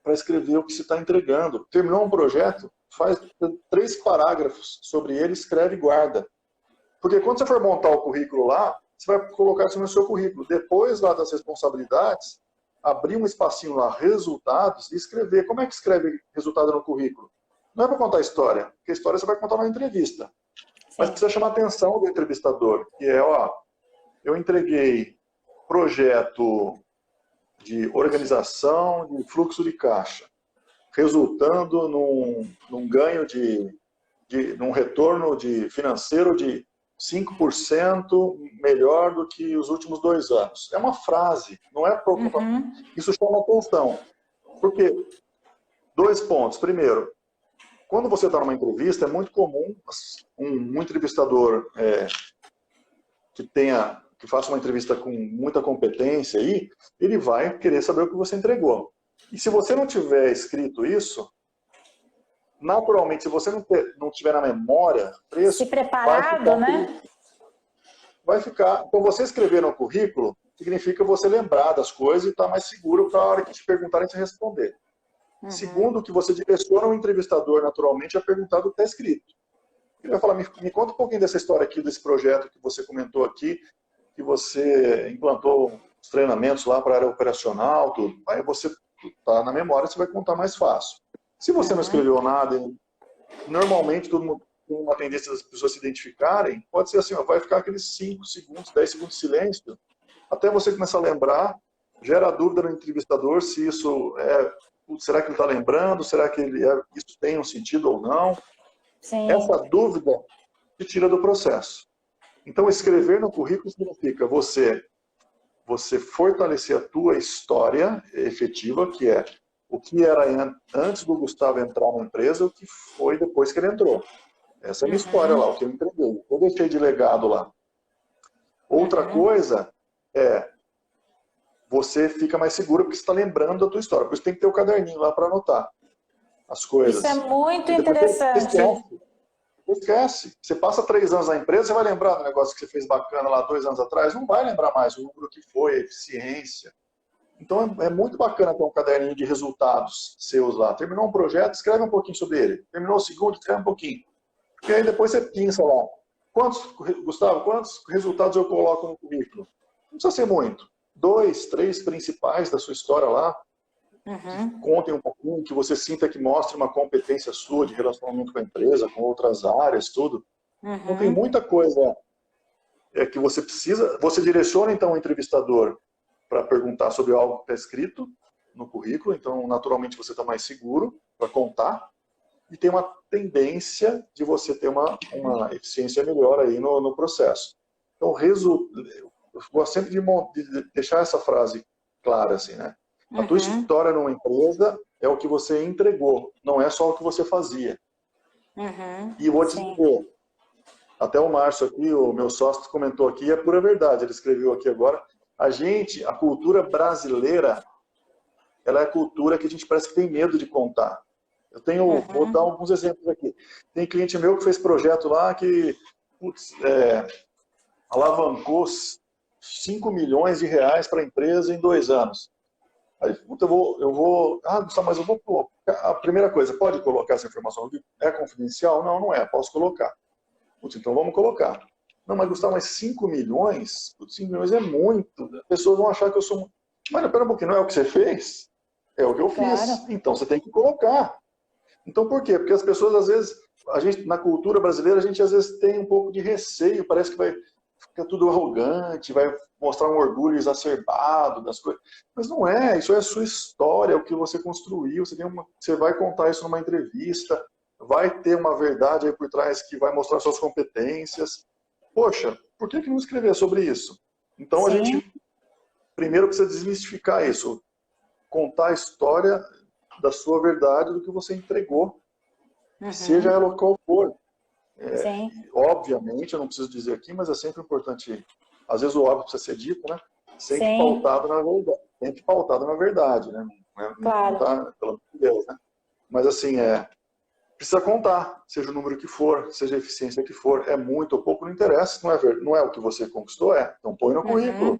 para escrever o que você está entregando. Terminou um projeto, faz 3 parágrafos sobre ele, escreve e guarda. Porque quando você for montar o currículo lá, você vai colocar isso no seu currículo. Depois lá das responsabilidades, abrir um espacinho lá, resultados, e escrever. Como é que escreve resultado no currículo? Não é para contar história, porque a história você vai contar na entrevista. Mas precisa chamar a atenção do entrevistador, que é, eu entreguei projeto de organização de fluxo de caixa, resultando num ganho num retorno financeiro de 5% melhor do que os últimos 2 anos. É uma frase, não é isso chama atenção. Porque 2 pontos. Primeiro, quando você está numa entrevista, é muito comum um entrevistador que faça uma entrevista com muita competência aí, ele vai querer saber o que você entregou. E se você não tiver escrito isso, naturalmente, se você não tiver na memória, se preparado, né? Vai ficar. Então, você escrever no currículo significa você lembrar das coisas e estar mais seguro para a hora que te perguntarem você responder. Segundo, que você direciona o entrevistador naturalmente a perguntar do que está escrito. Ele vai falar, me conta um pouquinho dessa história aqui, desse projeto que você comentou aqui, que você implantou os treinamentos lá para a área operacional, tudo. Aí você está na memória, você vai contar mais fácil. Se você não escreveu nada, normalmente todo mundo tem uma tendência das pessoas se identificarem, pode ser assim, vai ficar aqueles 5 segundos, 10 segundos de silêncio, até você começar a lembrar, gera dúvida no entrevistador se isso será que ele está lembrando, será que isso tem um sentido ou não? Sim. Essa dúvida te tira do processo. Então, escrever no currículo significa você fortalecer a tua história efetiva, que é o que era antes do Gustavo entrar na empresa, o que foi depois que ele entrou. Essa é a minha história lá, o que eu entreguei. Eu deixei de legado lá. Outra coisa é você fica mais seguro porque você está lembrando da tua história. Por isso tem que ter o caderninho lá para anotar as coisas. Isso é muito interessante. Esquece. Você passa 3 anos na empresa, você vai lembrar do negócio que você fez bacana lá 2 anos atrás? Não vai lembrar mais o número que foi, a eficiência. Então é muito bacana ter um caderninho de resultados seus lá. Terminou um projeto, escreve um pouquinho sobre ele. Terminou o segundo, escreve um pouquinho. Porque aí depois você pensa lá. Gustavo, quantos resultados eu coloco no currículo? Não precisa ser muito. 2, 3 principais da sua história lá. Que contem um pouquinho, que você sinta que mostre uma competência sua de relacionamento com a empresa, com outras áreas, tudo. Então tem muita coisa que você precisa. Você direciona então o entrevistador para perguntar sobre algo que está escrito no currículo, então naturalmente você está mais seguro para contar e tem uma tendência de você ter uma eficiência melhor aí no processo. Então, eu gosto sempre de deixar essa frase clara, assim, né? A tua história numa empresa é o que você entregou, não é só o que você fazia. E eu vou te dizer, até o Márcio aqui, o meu sócio comentou aqui, é pura verdade, ele escreveu aqui agora, a cultura brasileira, ela é a cultura que a gente parece que tem medo de contar. Vou dar alguns exemplos aqui. Tem cliente meu que fez projeto lá que alavancou 5 milhões de reais para a empresa em 2 anos. Aí, puta, Gustavo, mas eu vou colocar. A primeira coisa, pode colocar essa informação? É confidencial? Não, não é, posso colocar. Putz, então vamos colocar. Não, mas Gustavo, mas 5 milhões? Putz, 5 milhões é muito. As pessoas vão achar que eu sou. Mas pera um pouquinho, não é o que você fez? É o que eu Claro. fiz. Então você tem que colocar. Então por quê? Porque as pessoas, às vezes, na cultura brasileira, a gente às vezes tem um pouco de receio, parece que vai ficar tudo arrogante, vai mostrar um orgulho exacerbado das coisas. Mas não é, isso é a sua história, é o que você construiu, você vai contar isso numa entrevista, vai ter uma verdade aí por trás que vai mostrar suas competências. Poxa, por que não escrever sobre isso? Então a gente primeiro precisa desmistificar isso, contar a história da sua verdade, do que você entregou, seja ela qual for. Obviamente, eu não preciso dizer aqui, mas é sempre importante, às vezes o óbvio precisa ser dito, né? Sempre pautado na verdade. Sempre pautado na verdade, né? Claro. Não tá, pelo amor de Deus, né? Mas assim, precisa contar, seja o número que for, seja a eficiência que for, é muito ou pouco, não interessa, não é o que você conquistou, então põe no currículo.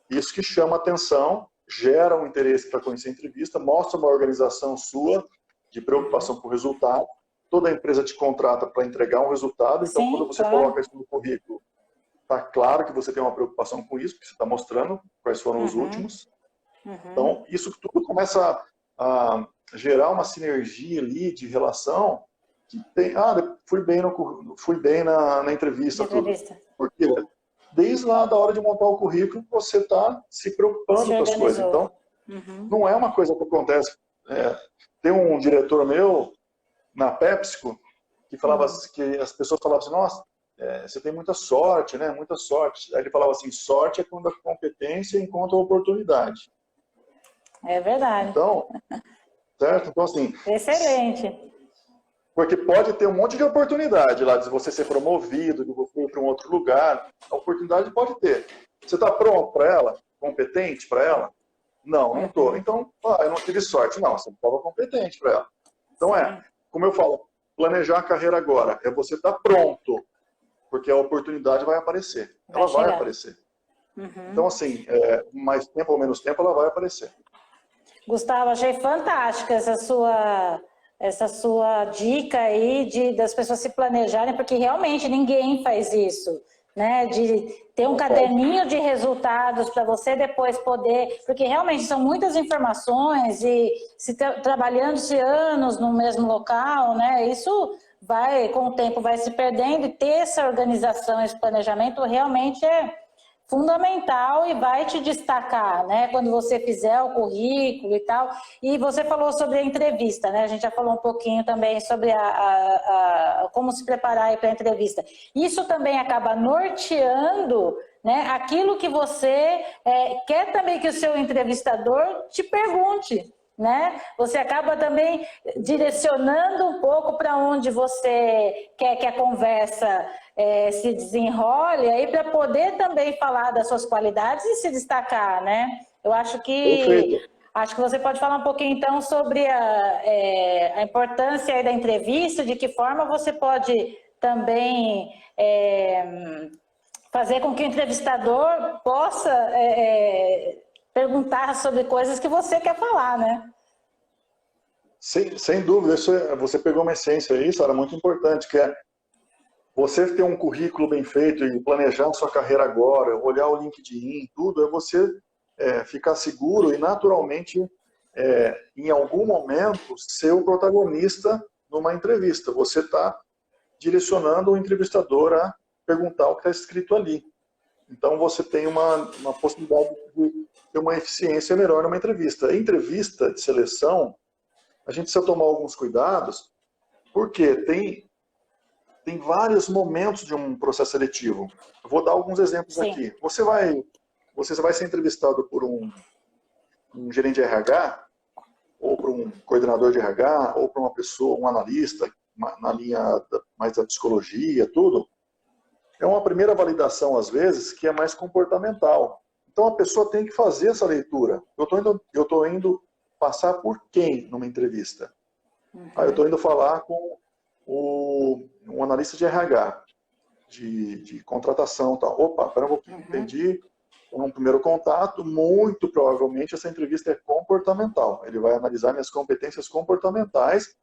Isso que chama atenção, gera um interesse para conhecer a entrevista, mostra uma organização sua de preocupação com o resultado. Toda empresa te contrata para entregar um resultado, então quando você coloca isso no currículo, está claro que você tem uma preocupação com isso, porque você está mostrando quais foram os últimos. Então, isso tudo começa a gerar uma sinergia ali de relação que tem, fui bem na entrevista. Por quê? Desde lá da hora de montar o currículo, você está se preocupando com as coisas. Então, não é uma coisa que acontece. Tem um diretor meu na PepsiCo que falava que as pessoas falavam assim, nossa, você tem muita sorte, né? Muita sorte. Aí ele falava assim, sorte é quando a competência encontra a oportunidade. É verdade. Então, certo? Então, assim... Excelente. Porque pode ter um monte de oportunidade lá, de você ser promovido, de você ir para um outro lugar. A oportunidade pode ter. Você está pronto para ela? Competente para ela? Não, não estou. Então, eu não tive sorte. Não, você não estava competente para ela. Então, como eu falo, planejar a carreira agora é você estar pronto, porque a oportunidade vai aparecer. Ela vai aparecer. Então, assim, mais tempo ou menos tempo, ela vai aparecer. Gustavo, achei fantástica essa sua dica aí das pessoas se planejarem, porque realmente ninguém faz isso, né? De ter um caderninho de resultados para você depois poder, porque realmente são muitas informações e trabalhando-se anos no mesmo local, né? Isso com o tempo vai se perdendo, e ter essa organização, esse planejamento realmente é fundamental e vai te destacar, né? Quando você fizer o currículo e tal. E você falou sobre a entrevista, né? A gente já falou um pouquinho também sobre como se preparar para a entrevista. Isso também acaba norteando, né, aquilo que você quer também que o seu entrevistador te pergunte, né? Você acaba também direcionando um pouco para onde você quer que a conversa se desenrole, aí para poder também falar das suas qualidades e se destacar, né? Eu acho que você pode falar um pouquinho então sobre a importância aí da entrevista, de que forma você pode também fazer com que o entrevistador possa perguntar sobre coisas que você quer falar, né? Sem dúvida, você pegou uma essência aí, Sara, muito importante, que é você ter um currículo bem feito e planejar a sua carreira agora, olhar o LinkedIn, tudo, é você ficar seguro e naturalmente, em algum momento, ser o protagonista numa entrevista. Você está direcionando o entrevistador a perguntar o que está escrito ali. Então, você tem uma possibilidade de ter uma eficiência melhor numa entrevista. A entrevista de seleção, a gente precisa tomar alguns cuidados, porque tem vários momentos de um processo seletivo. Eu vou dar alguns exemplos aqui. Você vai ser entrevistado por um gerente de RH, ou por um coordenador de RH, ou por uma pessoa, um analista, na linha mais da psicologia, tudo. É uma primeira validação, às vezes, que é mais comportamental. Então, a pessoa tem que fazer essa leitura. Eu estou indo passar por quem numa entrevista? Eu estou indo falar com um analista de RH, de contratação. Tá. Opa, espera um pouquinho, entendi. um primeiro contato, muito provavelmente essa entrevista é comportamental. Ele vai analisar minhas competências comportamentais,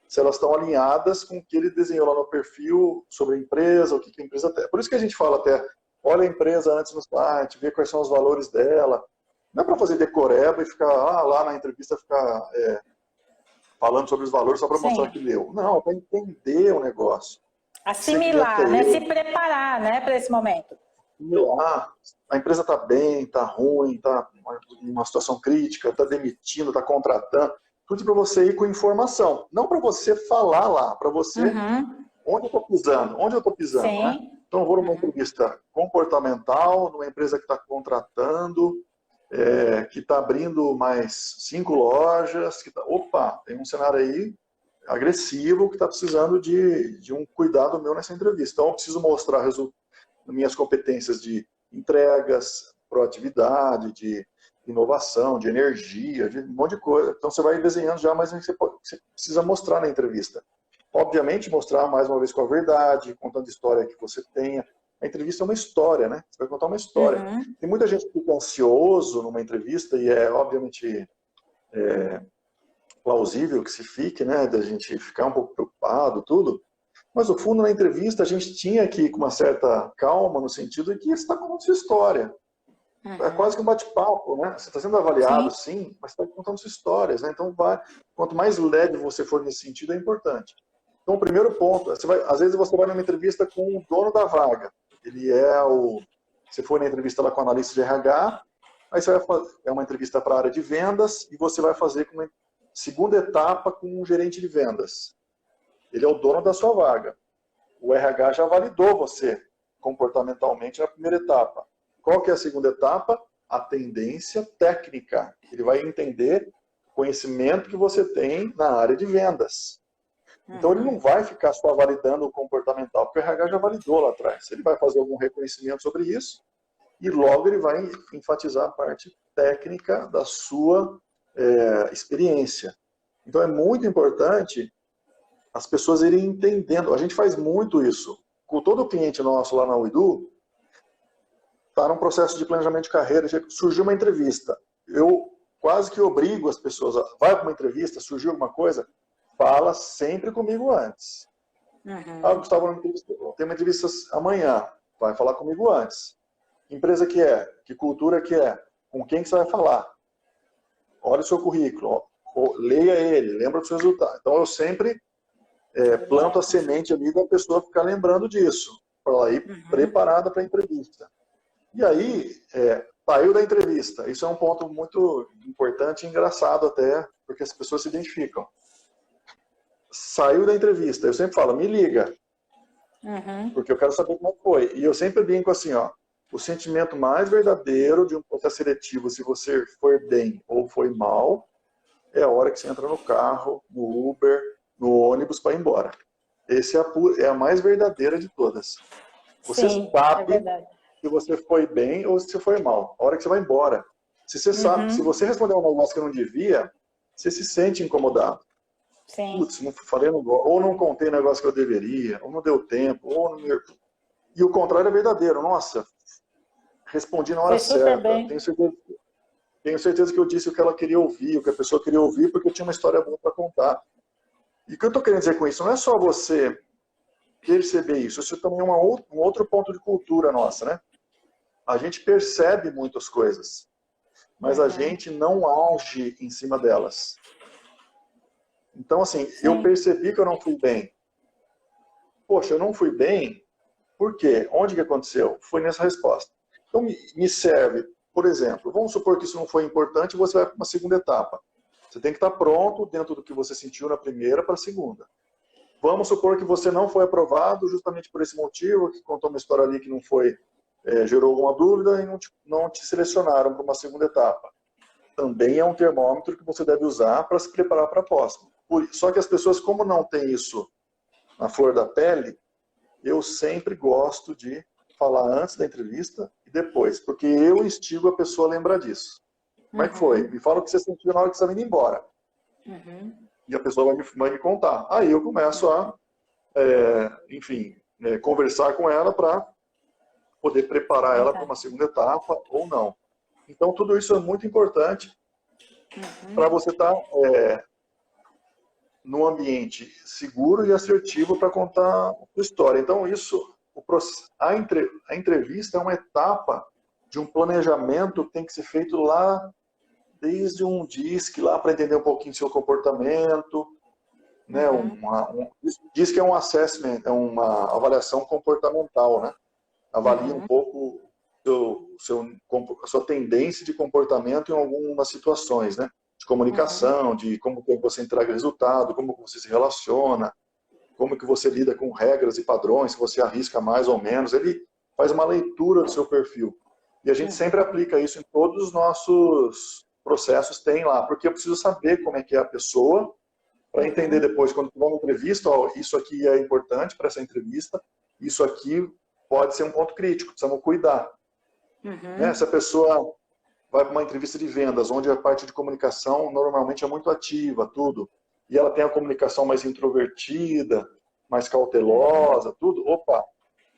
se elas estão alinhadas com o que ele desenhou lá no perfil sobre a empresa, o que a empresa tem. Por isso que a gente fala até, olha a empresa antes no site, vê quais são os valores dela. Não é para fazer decoreba e ficar lá na entrevista ficar falando sobre os valores só para mostrar que leu. Não, é para entender o negócio. Assimilar, né? Se preparar, né, para esse momento. A empresa está bem, está ruim, está em uma situação crítica, está demitindo, está contratando. Tudo para você ir com informação. Não para você falar lá, para você onde eu estou pisando, né? Então eu vou numa entrevista comportamental, numa empresa que está contratando, que está abrindo mais 5 lojas, opa, tem um cenário aí agressivo que está precisando de um cuidado meu nessa entrevista. Então eu preciso mostrar minhas competências de entregas, proatividade, de inovação, de energia, de um monte de coisa. Então você vai desenhando já mais o que você precisa mostrar na entrevista. Obviamente mostrar mais uma vez com a verdade, contando a história que você tenha. A entrevista é uma história, né? Você vai contar uma história. Tem muita gente que fica ansioso numa entrevista e é obviamente plausível que se fique, né? Da gente ficar um pouco preocupado, tudo. Mas no fundo, na entrevista, a gente tinha que ir com uma certa calma, no sentido de que você está contando sua história. É quase que um bate-papo, né? Você está sendo avaliado, sim, mas está contando suas histórias, né? Então, quanto mais leve você for nesse sentido, é importante. Então, o primeiro ponto, às vezes você vai numa entrevista com o dono da vaga. Ele você foi na entrevista lá com o analista de RH, aí você vai fazer uma entrevista para a área de vendas e você vai fazer uma segunda etapa com um gerente de vendas. Ele é o dono da sua vaga. O RH já validou você comportamentalmente na primeira etapa. Qual que é a segunda etapa? A tendência técnica. Ele vai entender o conhecimento que você tem na área de vendas. Então ele não vai ficar só validando o comportamental, porque o RH já validou lá atrás. Ele vai fazer algum reconhecimento sobre isso e logo ele vai enfatizar a parte técnica da sua experiência. Então é muito importante as pessoas irem entendendo. A gente faz muito isso. Com todo cliente nosso lá na Uidu, está num processo de planejamento de carreira, surgiu uma entrevista. Eu quase que obrigo as pessoas vai para uma entrevista, surgiu alguma coisa, fala sempre comigo antes. Gustavo, tem uma entrevista amanhã, vai falar comigo antes. Que empresa que é? Que cultura que é? Com quem que você vai falar? Olha o seu currículo, leia ele, lembra dos seus resultados. Então eu sempre planto a semente ali da pessoa ficar lembrando disso, para ela ir preparada para a entrevista. E aí, saiu da entrevista. Isso é um ponto muito importante e engraçado até, porque as pessoas se identificam. Saiu da entrevista, eu sempre falo, me liga, porque eu quero saber como foi. E eu sempre brinco assim, o sentimento mais verdadeiro de um processo seletivo, se você for bem ou foi mal, é a hora que você entra no carro, no Uber, no ônibus para ir embora. Essa é a mais verdadeira de todas. Você sabe se você foi bem ou se você foi mal. A hora que você vai embora. Se você sabe, se você responder um negócio que não devia, você se sente incomodado. Putz, não falei ou não contei o negócio que eu deveria, ou não deu tempo, ou não... E o contrário é verdadeiro. Nossa, respondi na hora certa. Tenho certeza que eu disse o que ela queria ouvir, o que a pessoa queria ouvir, porque eu tinha uma história boa para contar. E o que eu estou querendo dizer com isso? Não é só você perceber isso. Isso também é um outro ponto de cultura nossa, né? A gente percebe muitas coisas, mas a gente não age em cima delas. Então, assim, eu percebi que eu não fui bem. Poxa, eu não fui bem, por quê? Onde que aconteceu? Foi nessa resposta. Então, me serve, por exemplo, vamos supor que isso não foi importante, você vai para uma segunda etapa. Você tem que estar pronto dentro do que você sentiu na primeira para a segunda. Vamos supor que você não foi aprovado justamente por esse motivo, que contou uma história ali que não foi, gerou alguma dúvida e não te selecionaram para uma segunda etapa. Também é um termômetro que você deve usar para se preparar para a próxima. Só que as pessoas, como não têm isso na flor da pele, eu sempre gosto de falar antes da entrevista e depois, porque eu instigo a pessoa a lembrar disso. Como é que foi? Me fala o que você sentiu na hora que você estava indo embora. E a pessoa vai me contar. Aí eu começo a, enfim, conversar com ela para poder preparar ela para uma segunda etapa ou não. Então, tudo isso é muito importante para você estar num ambiente seguro e assertivo para contar a sua história. Então, a entrevista é uma etapa de um planejamento que tem que ser feito lá desde um DISC, lá para entender um pouquinho do seu comportamento, né? DISC é um assessment, é uma avaliação comportamental, né? Avalia um pouco a sua tendência de comportamento em algumas situações, né? De comunicação, de como que você entrega resultado, como que você se relaciona, como que você lida com regras e padrões, se você arrisca mais ou menos. Ele faz uma leitura do seu perfil. E a gente sempre aplica isso em todos os nossos processos, tem lá, porque eu preciso saber como é que é a pessoa, para entender depois, quando for uma entrevista, ó, isso aqui é importante para essa entrevista, isso aqui pode ser um ponto crítico, precisamos cuidar. Né? Se a pessoa vai para uma entrevista de vendas, onde a parte de comunicação normalmente é muito ativa, tudo, e ela tem a comunicação mais introvertida, mais cautelosa, tudo, opa,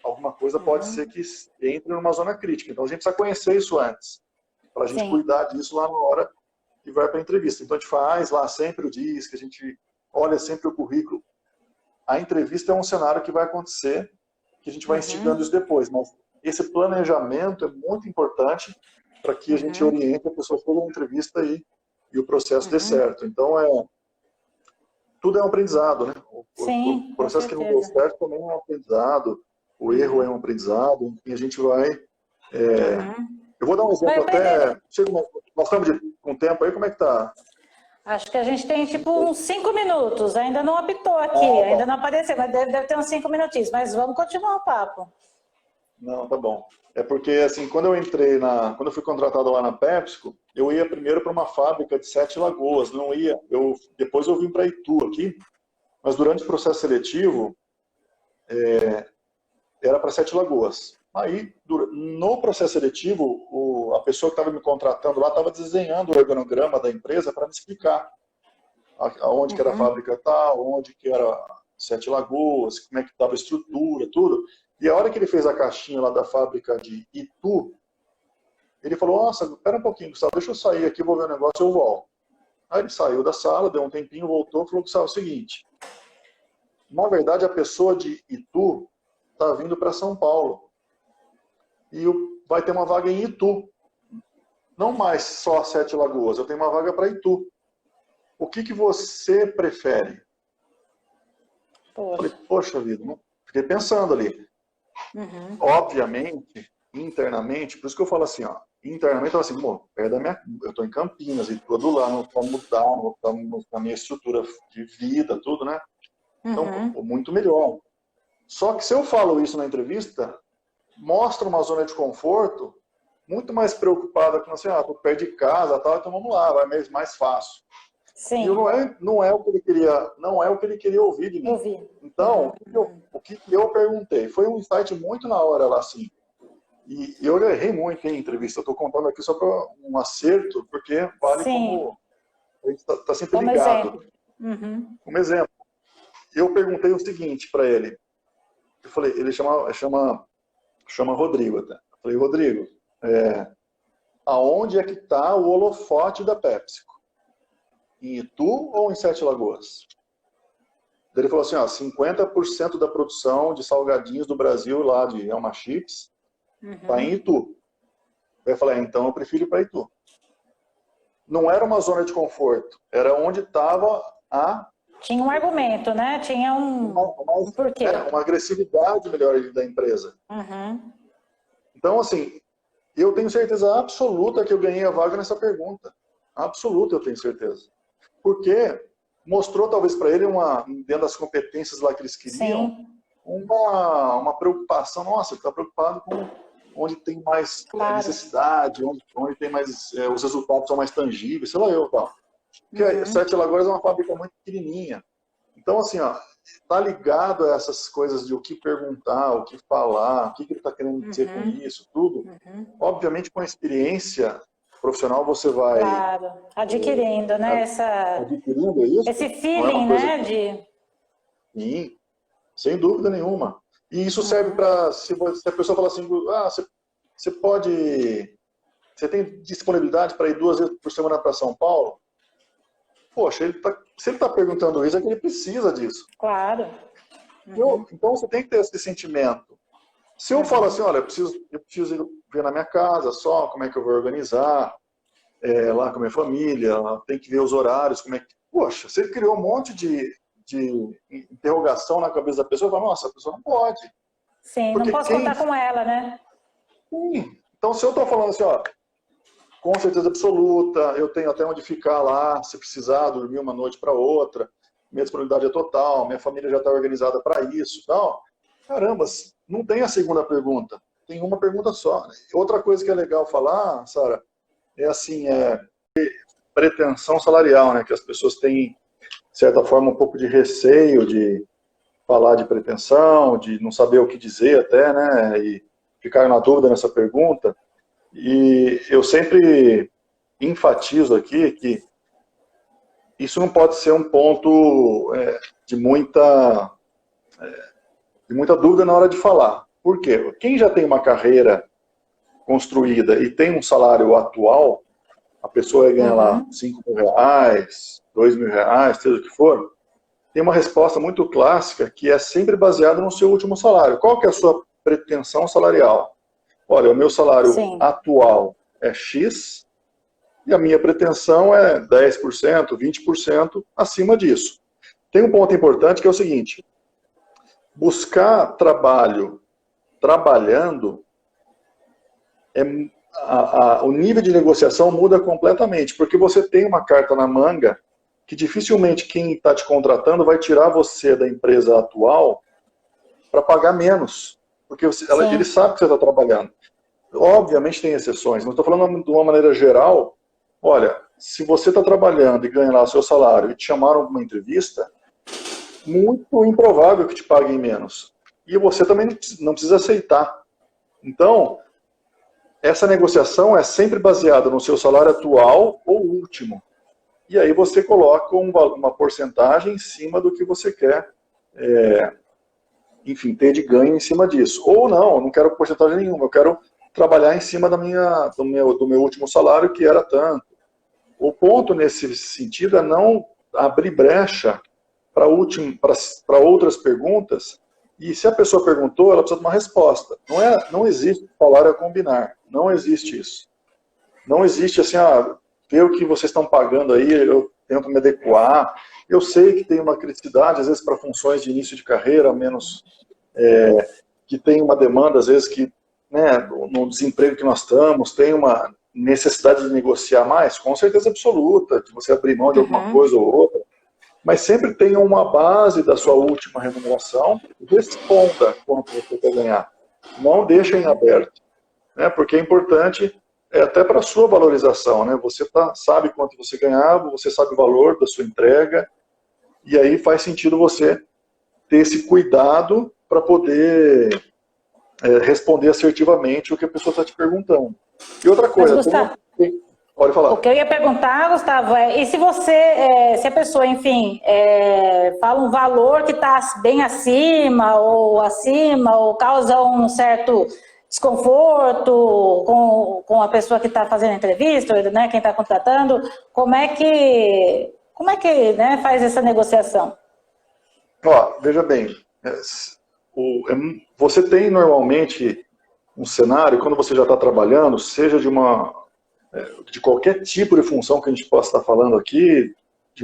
alguma coisa pode ser que entre numa zona crítica. Então a gente precisa conhecer isso antes, para a gente cuidar disso lá na hora que vai para a entrevista. Então a gente faz lá sempre o DISC, a gente olha sempre o currículo. A entrevista é um cenário que vai acontecer, que a gente vai instigando isso depois, mas esse planejamento é muito importante para que a gente oriente a pessoa toda uma entrevista e o processo dê certo. Então, tudo é um aprendizado, né? O processo que não deu certo também é um aprendizado, o erro é um aprendizado, e a gente vai... Eu vou dar um exemplo até... Nós estamos com tempo aí, como é que tá? Acho que a gente tem tipo uns 5 minutos, ainda não apitou aqui, ainda não apareceu, mas deve ter uns 5 minutinhos, mas vamos continuar o papo. Não, tá bom. É porque, assim, quando eu fui contratado lá na PepsiCo, eu ia primeiro para uma fábrica de Sete Lagoas, depois eu vim para Itu aqui, mas durante o processo seletivo, era para Sete Lagoas. Aí, no processo seletivo, a pessoa que estava me contratando lá estava desenhando o organograma da empresa para me explicar aonde que era a fábrica tal, onde que era Sete Lagoas, como é que estava a estrutura, tudo. E a hora que ele fez a caixinha lá da fábrica de Itu, ele falou, nossa, espera um pouquinho, Gustavo, deixa eu sair aqui, vou ver o negócio, eu volto. Aí ele saiu da sala, deu um tempinho, voltou e falou, Gustavo, é o seguinte, na verdade a pessoa de Itu está vindo para São Paulo e vai ter uma vaga em Itu. Não mais só Sete Lagoas, eu tenho uma vaga para Itu. O que você prefere? Falei, poxa vida, né? Fiquei pensando ali. Obviamente, internamente, por isso que eu falo assim, ó, internamente eu falo assim, perto da eu estou em Campinas, e tudo lá, não vou mudar, não vou na minha estrutura de vida, tudo, né? Então, muito melhor. Só que se eu falo isso na entrevista, mostra uma zona de conforto muito mais preocupada com assim, tô perto de casa, tal, então vamos lá, vai mais fácil. Sim. E não é o que ele queria ouvir de mim. Então, o que eu perguntei foi um insight muito na hora lá, assim. E eu errei muito em entrevista. Eu estou contando aqui só para um acerto, porque vale como a gente está sempre ligado. Como exemplo. Eu perguntei o seguinte para ele. Eu falei, ele chama Rodrigo até. Eu falei, Rodrigo, aonde é que está o holofote da PepsiCo? Em Itu ou em Sete Lagoas? Ele falou assim, 50% da produção de salgadinhos do Brasil, lá de Elma Chips, está em Itu. Eu falei, então eu prefiro ir para Itu. Não era uma zona de conforto, era onde estava Tinha um argumento, né? Tinha um porquê. Uma agressividade melhor da empresa. Então, assim, eu tenho certeza absoluta que eu ganhei a vaga nessa pergunta. Absoluta, eu tenho certeza. Porque mostrou, talvez, para ele, dentro das competências lá que eles queriam, uma preocupação. Nossa, ele está preocupado com onde tem mais necessidade, onde tem mais, os resultados são mais tangíveis, sei lá eu, tal. Porque Sete Lagoas é uma fábrica muito pequenininha. Então, assim, tá ligado a essas coisas de o que perguntar, o que falar, o que ele está querendo dizer com isso, tudo. Obviamente, com a experiência profissional, você vai... Claro, adquirindo, né? Adquirindo isso. Esse feeling, né? Sim, sem dúvida nenhuma. E isso serve para, se a pessoa fala assim, você pode, você tem disponibilidade para ir 2 vezes por semana para São Paulo? Poxa, se ele está perguntando isso, é que ele precisa disso. Claro. Então você tem que ter esse sentimento. Se eu falo assim, olha, eu preciso ver na minha casa só como é que eu vou organizar, lá com a minha família, tem que ver os horários, como é que... Poxa, você criou um monte de interrogação na cabeça da pessoa, fala, nossa, a pessoa não pode. Sim, porque não posso contar com ela, né? Sim. Então, se eu estou falando assim, ó, com certeza absoluta, eu tenho até onde ficar lá, se precisar, dormir uma noite para outra, minha disponibilidade é total, minha família já está organizada para isso. Não, caramba, não tem a segunda pergunta, tem uma pergunta só. Outra coisa que é legal falar, Sara, é assim, pretensão salarial, né, que as pessoas têm, de certa forma, um pouco de receio de falar de pretensão, de não saber o que dizer até, né, e ficar na dúvida nessa pergunta. E eu sempre enfatizo aqui que isso não pode ser um ponto de muita dúvida na hora de falar. Por quê? Quem já tem uma carreira construída e tem um salário atual, a pessoa ganha lá 5 mil reais, 2 mil reais, seja o que for, tem uma resposta muito clássica que é sempre baseada no seu último salário. Qual que é a sua pretensão salarial? Olha, o meu salário atual é X e a minha pretensão é 10%, 20% acima disso. Tem um ponto importante que é o seguinte, buscar trabalho trabalhando, o nível de negociação muda completamente, porque você tem uma carta na manga que dificilmente quem está te contratando vai tirar você da empresa atual para pagar menos, porque ele sabe que você está trabalhando. Obviamente tem exceções, mas estou falando de uma maneira geral. Olha, se você está trabalhando e ganha lá o seu salário e te chamaram para uma entrevista, muito improvável que te paguem menos. E você também não precisa aceitar. Então, essa negociação é sempre baseada no seu salário atual ou último. E aí você coloca uma porcentagem em cima do que você quer, enfim, ter de ganho em cima disso. Ou não quero porcentagem nenhuma, eu quero trabalhar em cima do meu último salário, que era tanto. O ponto nesse sentido é não abrir brecha para outras perguntas, e se a pessoa perguntou, ela precisa de uma resposta. Não existe salário a combinar, não existe isso. Não existe assim, ver o que vocês estão pagando aí, eu tento me adequar. Eu sei que tem uma criticidade, às vezes, para funções de início de carreira, menos que tem uma demanda, às vezes, que no desemprego que nós estamos, tem uma necessidade de negociar mais, com certeza absoluta, de você abrir mão de alguma coisa ou outra, mas sempre tenha uma base da sua última remuneração e responda quanto você quer ganhar. Não deixa em aberto, né? Porque é importante até para a sua valorização, né? Você sabe quanto você ganhava, você sabe o valor da sua entrega, e aí faz sentido você ter esse cuidado para poder responder assertivamente o que a pessoa está te perguntando. E outra coisa, pode falar. O que eu ia perguntar, Gustavo, e se se a pessoa, enfim, fala um valor que está bem acima, ou causa um certo desconforto com a pessoa que está fazendo a entrevista, né, quem está contratando, como é que faz essa negociação? Veja bem, você tem normalmente um cenário, quando você já está trabalhando, seja de qualquer tipo de função que a gente possa estar falando aqui, de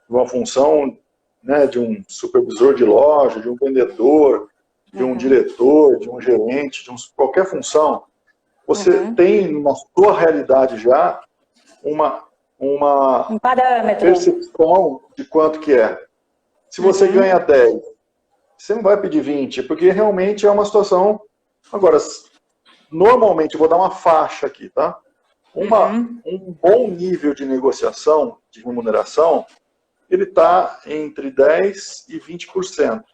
uma função, né, de um supervisor de loja, de um vendedor, de um diretor, de um gerente, qualquer função, você tem na sua realidade já um parâmetro, percepção de quanto que é. Se você ganha 10, você não vai pedir 20, porque realmente é uma situação... Agora, normalmente, eu vou dar uma faixa aqui, tá? Um bom nível de negociação, de remuneração, ele está entre 10% e 20%.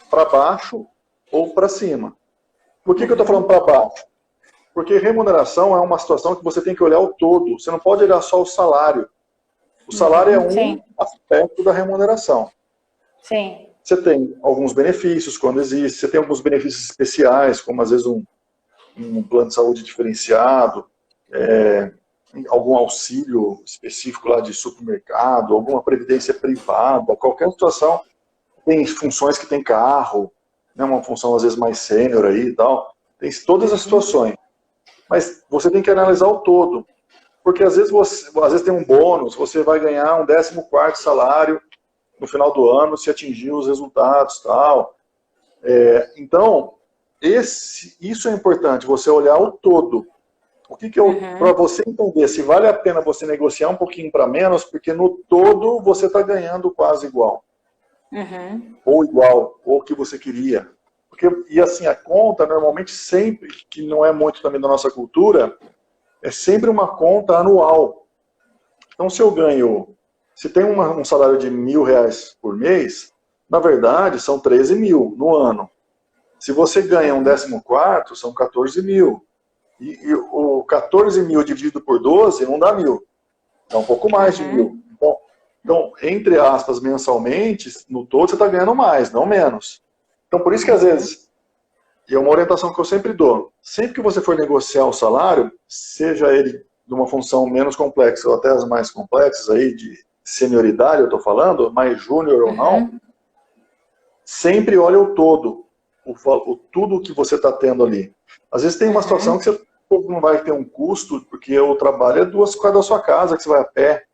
Para baixo ou para cima. Por que eu estou falando para baixo? Porque remuneração é uma situação que você tem que olhar o todo. Você não pode olhar só o salário. O salário é um aspecto da remuneração. Sim. você tem alguns benefícios quando existe, você tem alguns benefícios especiais, como às vezes um plano de saúde diferenciado, algum auxílio específico lá de supermercado, alguma previdência privada, qualquer situação. Tem funções que tem carro, né, uma função às vezes mais sênior aí e tal. Tem todas as situações. Mas você tem que analisar o todo. Porque às vezes tem um bônus, você vai ganhar um 14º salário no final do ano se atingir os resultados e tal. Então, isso é importante, você olhar o todo. O que para você entender se vale a pena você negociar um pouquinho para menos, porque no todo você está ganhando quase igual. Ou igual, ou o que você queria. E assim, a conta normalmente sempre, que não é muito também da nossa cultura, é sempre uma conta anual. Então se tem um salário de R$1.000 por mês, na verdade são 13 mil no ano. Se você ganha um 14º, são 14 mil. E o 14 mil dividido por 12 não dá 1.000. Dá um pouco mais de 1.000. Então, entre aspas, mensalmente, no todo você está ganhando mais, não menos. Então, por isso que às vezes, e é uma orientação que eu sempre dou, sempre que você for negociar o salário, seja ele de uma função menos complexa ou até as mais complexas, aí de senioridade eu estou falando, mais júnior ou não, sempre olha o todo, tudo que você está tendo ali. Às vezes tem uma situação que você não vai ter um custo, porque o trabalho é 2 quadras da sua casa, que você vai a pé.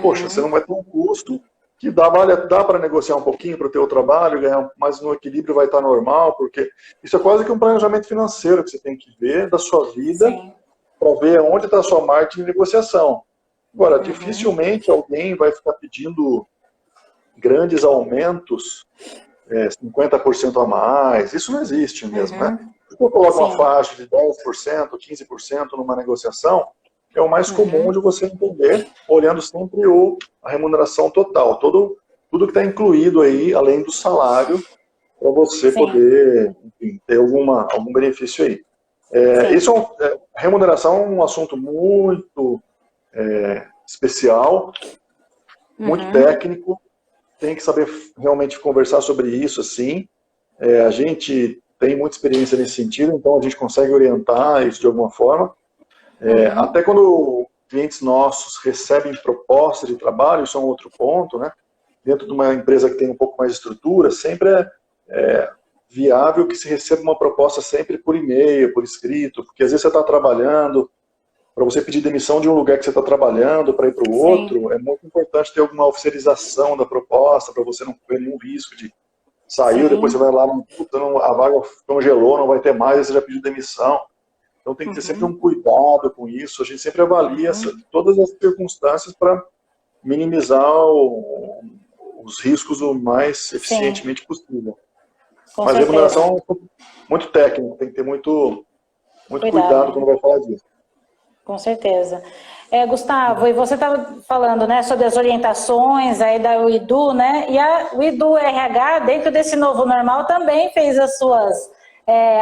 Poxa, você não vai ter um custo que dá para negociar um pouquinho para o teu trabalho, ganhar, mas no equilíbrio vai estar normal, porque isso é quase que um planejamento financeiro que você tem que ver da sua vida para ver onde está a sua margem de negociação. Agora, dificilmente alguém vai ficar pedindo grandes aumentos, 50% a mais, isso não existe mesmo, né? Se eu coloco uma faixa de 10%, 15% numa negociação, é o mais comum de você entender, olhando sempre a remuneração total, tudo que está incluído aí, além do salário, para você poder, enfim, ter algum benefício aí. Remuneração é um assunto muito especial, muito técnico, tem que saber realmente conversar sobre isso, assim. A gente tem muita experiência nesse sentido, então a gente consegue orientar isso de alguma forma. Até quando clientes nossos recebem proposta de trabalho, isso é um outro ponto, né? Dentro de uma empresa que tem um pouco mais de estrutura, sempre é viável que se receba uma proposta sempre por e-mail, por escrito, porque às vezes você está trabalhando, para você pedir demissão de um lugar que você está trabalhando para ir para o outro, é muito importante ter alguma oficialização da proposta, para você não correr nenhum risco de sair, depois você vai lá, a vaga congelou, não vai ter mais, aí você já pediu demissão. Então tem que ter sempre um cuidado com isso, a gente sempre avalia todas as circunstâncias para minimizar os riscos o mais eficientemente possível. Mas a remuneração é muito técnica, tem que ter muito cuidado quando vai falar disso. Com certeza. Gustavo, e você estava falando, né, sobre as orientações aí da UIDU, né? E a UIDU RH, dentro desse novo normal, também fez as suas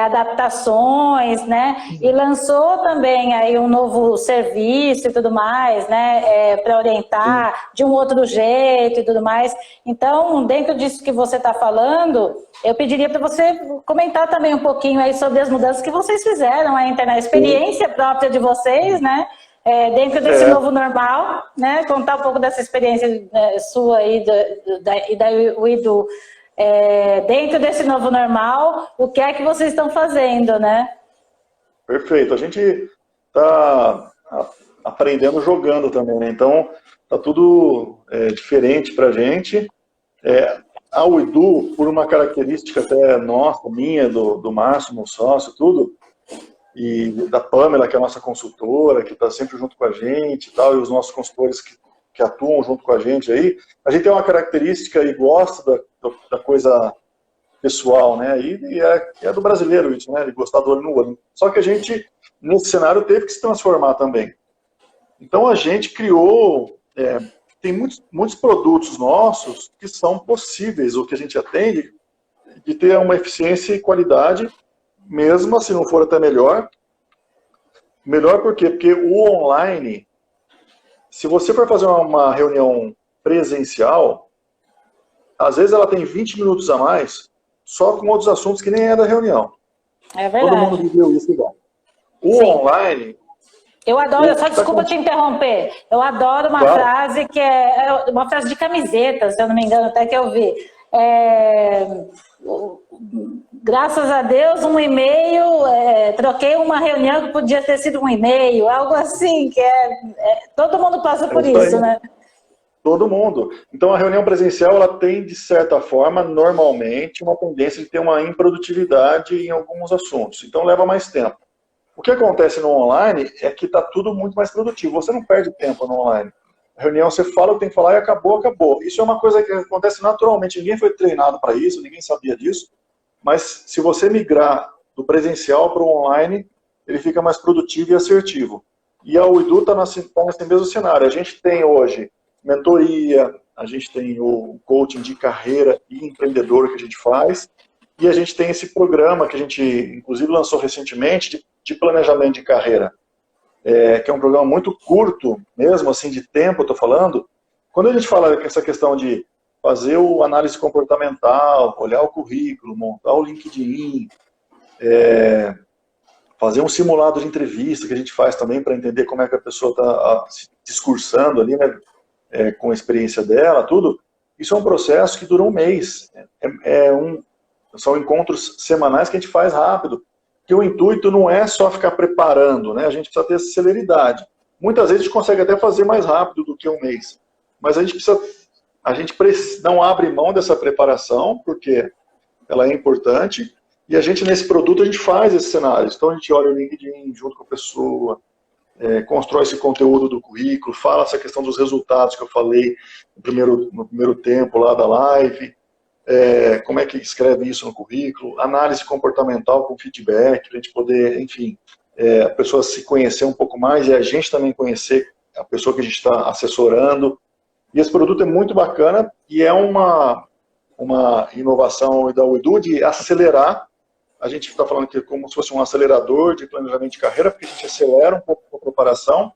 adaptações, né? E lançou também aí um novo serviço e tudo mais, né? Para orientar de um outro jeito e tudo mais. Então, dentro disso que você está falando, eu pediria para você comentar também um pouquinho aí sobre as mudanças que vocês fizeram aí na experiência própria de vocês, né? Dentro desse novo normal, né? Contar um pouco dessa experiência sua aí e da UIDU. Dentro desse novo normal, o que é que vocês estão fazendo, né? Perfeito. A gente está aprendendo jogando também, né? Então, está tudo diferente para a gente. A UIDU, por uma característica até nossa, minha, do Márcio, meu sócio, tudo, e da Pamela, que é a nossa consultora, que está sempre junto com a gente e tal, e os nossos consultores que atuam junto com a gente aí, a gente tem uma característica e gosta da coisa pessoal, né? E é do brasileiro isso, né? De gostar do olho no olho. Só que a gente, nesse cenário, teve que se transformar também. Então a gente criou, tem muitos produtos nossos que são possíveis, o que a gente atende, de ter uma eficiência e qualidade, mesmo se não for até melhor. Melhor por quê? Porque o online, se você for fazer uma reunião presencial, às vezes ela tem 20 minutos a mais, só com outros assuntos que nem é da reunião. É Todo mundo verdade. viveu isso igual. O Sim. online... Eu adoro, só desculpa te interromper, eu adoro uma Claro. frase que é uma frase de camiseta, se eu não me engano, até que eu vi. Graças a Deus, um e-mail, troquei uma reunião que podia ter sido um e-mail, algo assim, que todo mundo passa por isso, né? Todo mundo. Então, a reunião presencial, ela tem, de certa forma, normalmente, uma tendência de ter uma improdutividade em alguns assuntos. Então, leva mais tempo. O que acontece no online é que está tudo muito mais produtivo. Você não perde tempo no online. A reunião, você fala o que tem que falar e acabou, acabou. Isso é uma coisa que acontece naturalmente. Ninguém foi treinado para isso, ninguém sabia disso. Mas se você migrar do presencial para o online, ele fica mais produtivo e assertivo. E a Uidu está nesse mesmo cenário. A gente tem hoje mentoria, a gente tem o coaching de carreira e empreendedor que a gente faz, e a gente tem esse programa que a gente, inclusive, lançou recentemente de planejamento de carreira, que é um programa muito curto, mesmo assim, de tempo, eu estou falando. Quando a gente fala essa questão de fazer o análise comportamental, olhar o currículo, montar o LinkedIn, fazer um simulado de entrevista que a gente faz também para entender como é que a pessoa está se discursando ali, né, com a experiência dela, tudo. Isso é um processo que dura um mês. São encontros semanais que a gente faz rápido, que o intuito não é só ficar preparando, né? A gente precisa ter celeridade. Muitas vezes a gente consegue até fazer mais rápido do que um mês, mas a gente não abre mão dessa preparação, porque ela é importante, e a gente, nesse produto, a gente faz esses cenários. Então, a gente olha o LinkedIn junto com a pessoa, constrói esse conteúdo do currículo, fala essa questão dos resultados que eu falei no primeiro tempo lá da live, como é que escreve isso no currículo, análise comportamental com feedback, para a gente poder, enfim, a pessoa se conhecer um pouco mais e a gente também conhecer a pessoa que a gente está assessorando. E esse produto é muito bacana e é uma inovação da Uidu de acelerar. A gente está falando que é como se fosse um acelerador de planejamento de carreira, porque a gente acelera um pouco a preparação.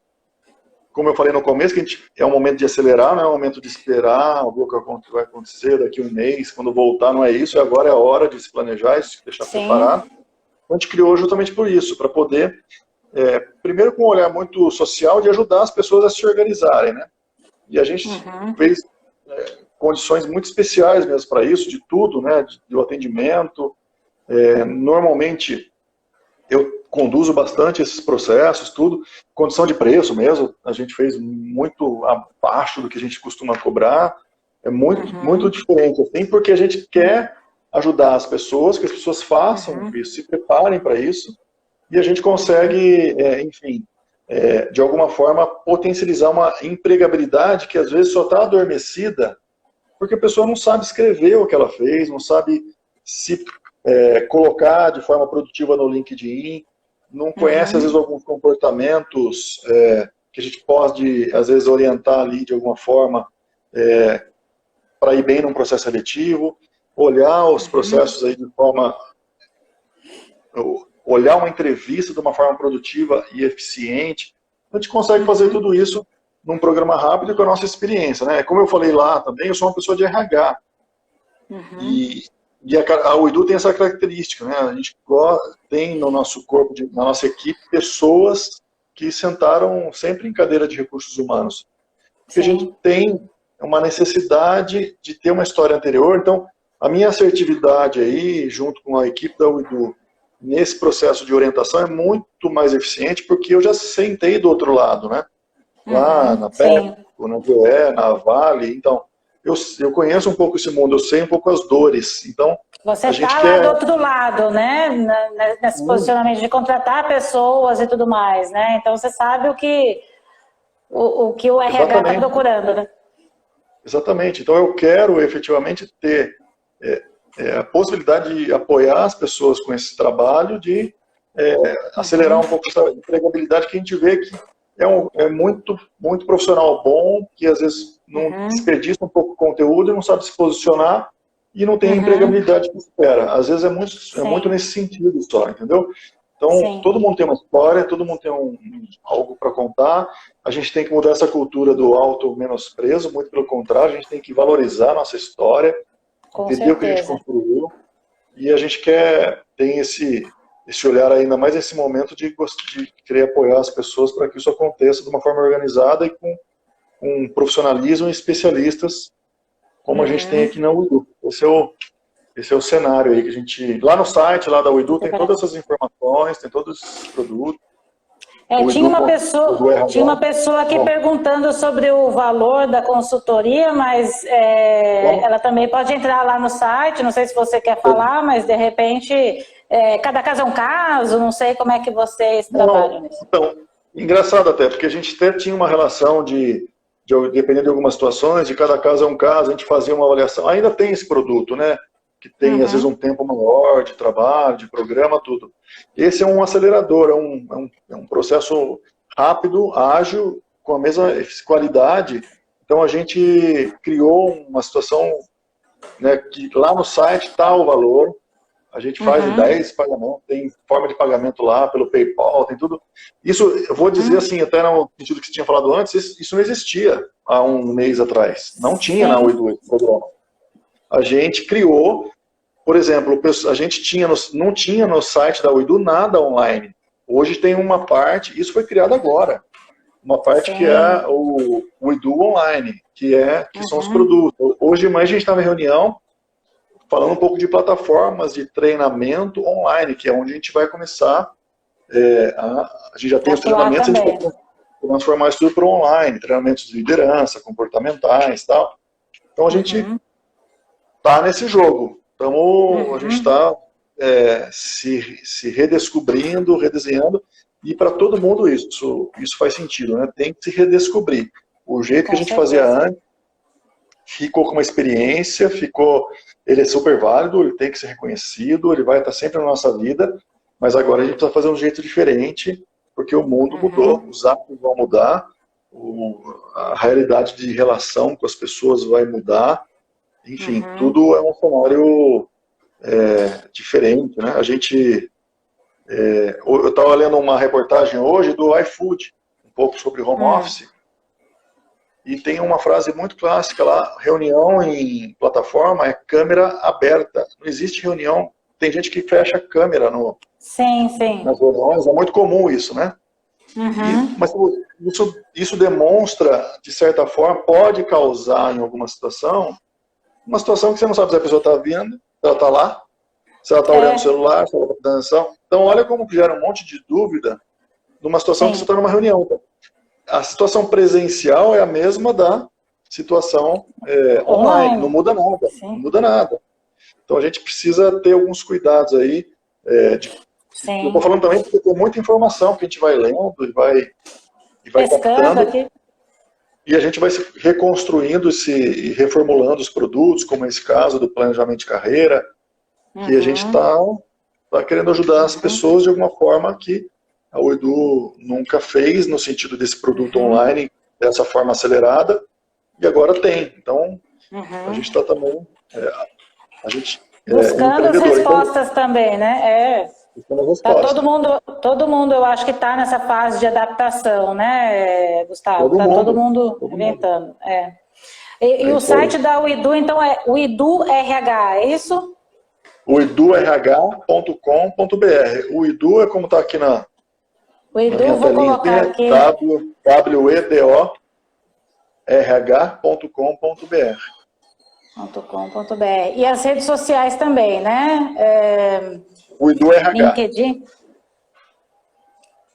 Como eu falei no começo, que é um momento de acelerar, não é um momento de esperar o que vai acontecer daqui a um mês, quando voltar, não é isso, agora é a hora de se planejar e se deixar preparado. A gente criou justamente por isso, para poder, primeiro com um olhar muito social, de ajudar as pessoas a se organizarem, né? E a gente fez condições muito especiais mesmo para isso, de tudo, né? Do atendimento. Normalmente, eu conduzo bastante esses processos, tudo. Condição de preço mesmo, a gente fez muito abaixo do que a gente costuma cobrar. É muito diferente, assim, porque a gente quer ajudar as pessoas, que as pessoas façam isso, se preparem para isso, e a gente consegue, enfim, de alguma forma, potencializar uma empregabilidade que às vezes só está adormecida porque a pessoa não sabe escrever o que ela fez, não sabe se colocar de forma produtiva no LinkedIn, não conhece, às vezes, alguns comportamentos que a gente pode, às vezes, orientar ali de alguma forma para ir bem num processo seletivo, olhar os processos aí de forma... olhar uma entrevista de uma forma produtiva e eficiente. A gente consegue fazer tudo isso num programa rápido com a nossa experiência, né? Como eu falei lá também, eu sou uma pessoa de RH. E a Uidu tem essa característica, né? A gente tem no nosso corpo, na nossa equipe, pessoas que sentaram sempre em cadeira de recursos humanos. Porque a gente tem uma necessidade de ter uma história anterior. Então, a minha assertividade aí, junto com a equipe da Uidu, nesse processo de orientação é muito mais eficiente, porque eu já sentei do outro lado, né? Lá na PepsiCo, na GE, na Vale. Então, eu conheço um pouco esse mundo, eu sei um pouco as dores. Então, você está lá do outro lado, né? Nesse posicionamento de contratar pessoas e tudo mais, né? Então, você sabe o que o RH está procurando, né? Exatamente. Então, eu quero efetivamente ter a possibilidade de apoiar as pessoas com esse trabalho, de acelerar um pouco essa empregabilidade que a gente vê que é muito profissional bom, que às vezes não desperdiça um pouco o conteúdo e não sabe se posicionar e não tem a empregabilidade que espera. Às vezes é muito nesse sentido só, entendeu? Então, Sim. todo mundo tem uma história, todo mundo tem algo para contar. A gente tem que mudar essa cultura do auto-menosprezo, muito pelo contrário, a gente tem que valorizar a nossa história, Com entender o que a gente certeza. construiu. E a gente tem esse olhar ainda mais nesse momento de querer apoiar as pessoas para que isso aconteça de uma forma organizada e com profissionalismo e especialistas, como a gente tem aqui na UIDU. Esse é o cenário aí que a gente... Lá no site, lá da UIDU, tem todas essas informações, tem todos esses produtos. Tinha uma pessoa aqui perguntando sobre o valor da consultoria, mas ela também pode entrar lá no site, não sei se você quer falar, mas de repente, cada caso é um caso, não sei como é que vocês trabalham nisso. Então, engraçado até, porque a gente até tinha uma relação dependendo de algumas situações, de cada caso é um caso, a gente fazia uma avaliação, ainda tem esse produto, né? Que tem, às vezes, um tempo maior de trabalho, de programa, tudo. Esse é um acelerador, é um processo rápido, ágil, com a mesma qualidade. Então, a gente criou uma situação, né, que lá no site está o valor, a gente faz em 10 pagamentos, tem forma de pagamento lá, pelo PayPal, tem tudo. Isso, eu vou dizer assim, até no sentido que você tinha falado antes, isso não existia há um mês atrás. Não tinha na UIDU esse programa. A gente criou, por exemplo, a gente não tinha no site da UIDU nada online. Hoje tem uma parte, isso foi criado agora, uma parte que é o UIDU Online, que são os produtos. Hoje mais a gente estava em reunião falando um pouco de plataformas de treinamento online, que é onde a gente vai começar, a gente já tem os treinamentos, a gente vai transformar isso tudo para online, treinamentos de liderança, comportamentais e tal. Então a gente está nesse jogo. A gente está se redescobrindo, redesenhando, e para todo mundo isso faz sentido, né? Tem que se redescobrir. O jeito que a gente fazia antes ficou com uma experiência, ele é super válido, ele tem que ser reconhecido, ele vai estar sempre na nossa vida, mas agora a gente precisa fazer um jeito diferente, porque o mundo mudou, os hábitos vão mudar, a realidade de relação com as pessoas vai mudar, enfim, tudo é um cenário diferente, né? Eu estava lendo uma reportagem hoje do iFood, um pouco sobre home office, e tem uma frase muito clássica lá: reunião em plataforma é câmera aberta. Não existe reunião, tem gente que fecha a câmera nas reuniões, é muito comum isso, né? Mas isso demonstra, de certa forma, pode causar em alguma situação, uma situação que você não sabe se a pessoa está vindo, se ela está lá, se ela está olhando o celular, se ela está prestando atenção. Então, olha como gera um monte de dúvida numa situação que você está numa reunião. A situação presencial é a mesma da situação online, não muda nada, não muda nada. Então, a gente precisa ter alguns cuidados aí. Eu estou falando também porque tem muita informação que a gente vai lendo e vai captando. Aqui. E a gente vai se reconstruindo e reformulando os produtos, como esse caso do planejamento de carreira, que a gente está querendo ajudar as pessoas de alguma forma que a UIDU nunca fez, no sentido desse produto online, dessa forma acelerada, e agora tem. Então, a gente está também... buscando as respostas também, né? Tá todo mundo, eu acho que está nessa fase de adaptação, né, Gustavo? Todo mundo inventando. E o site da UIDU, então, é UIDU RH, é isso? uidurh.com.br. O IDU é como está aqui na UIDU, vou colocar aqui. wedorh.com.br. E as redes sociais também, né? O IDU RH.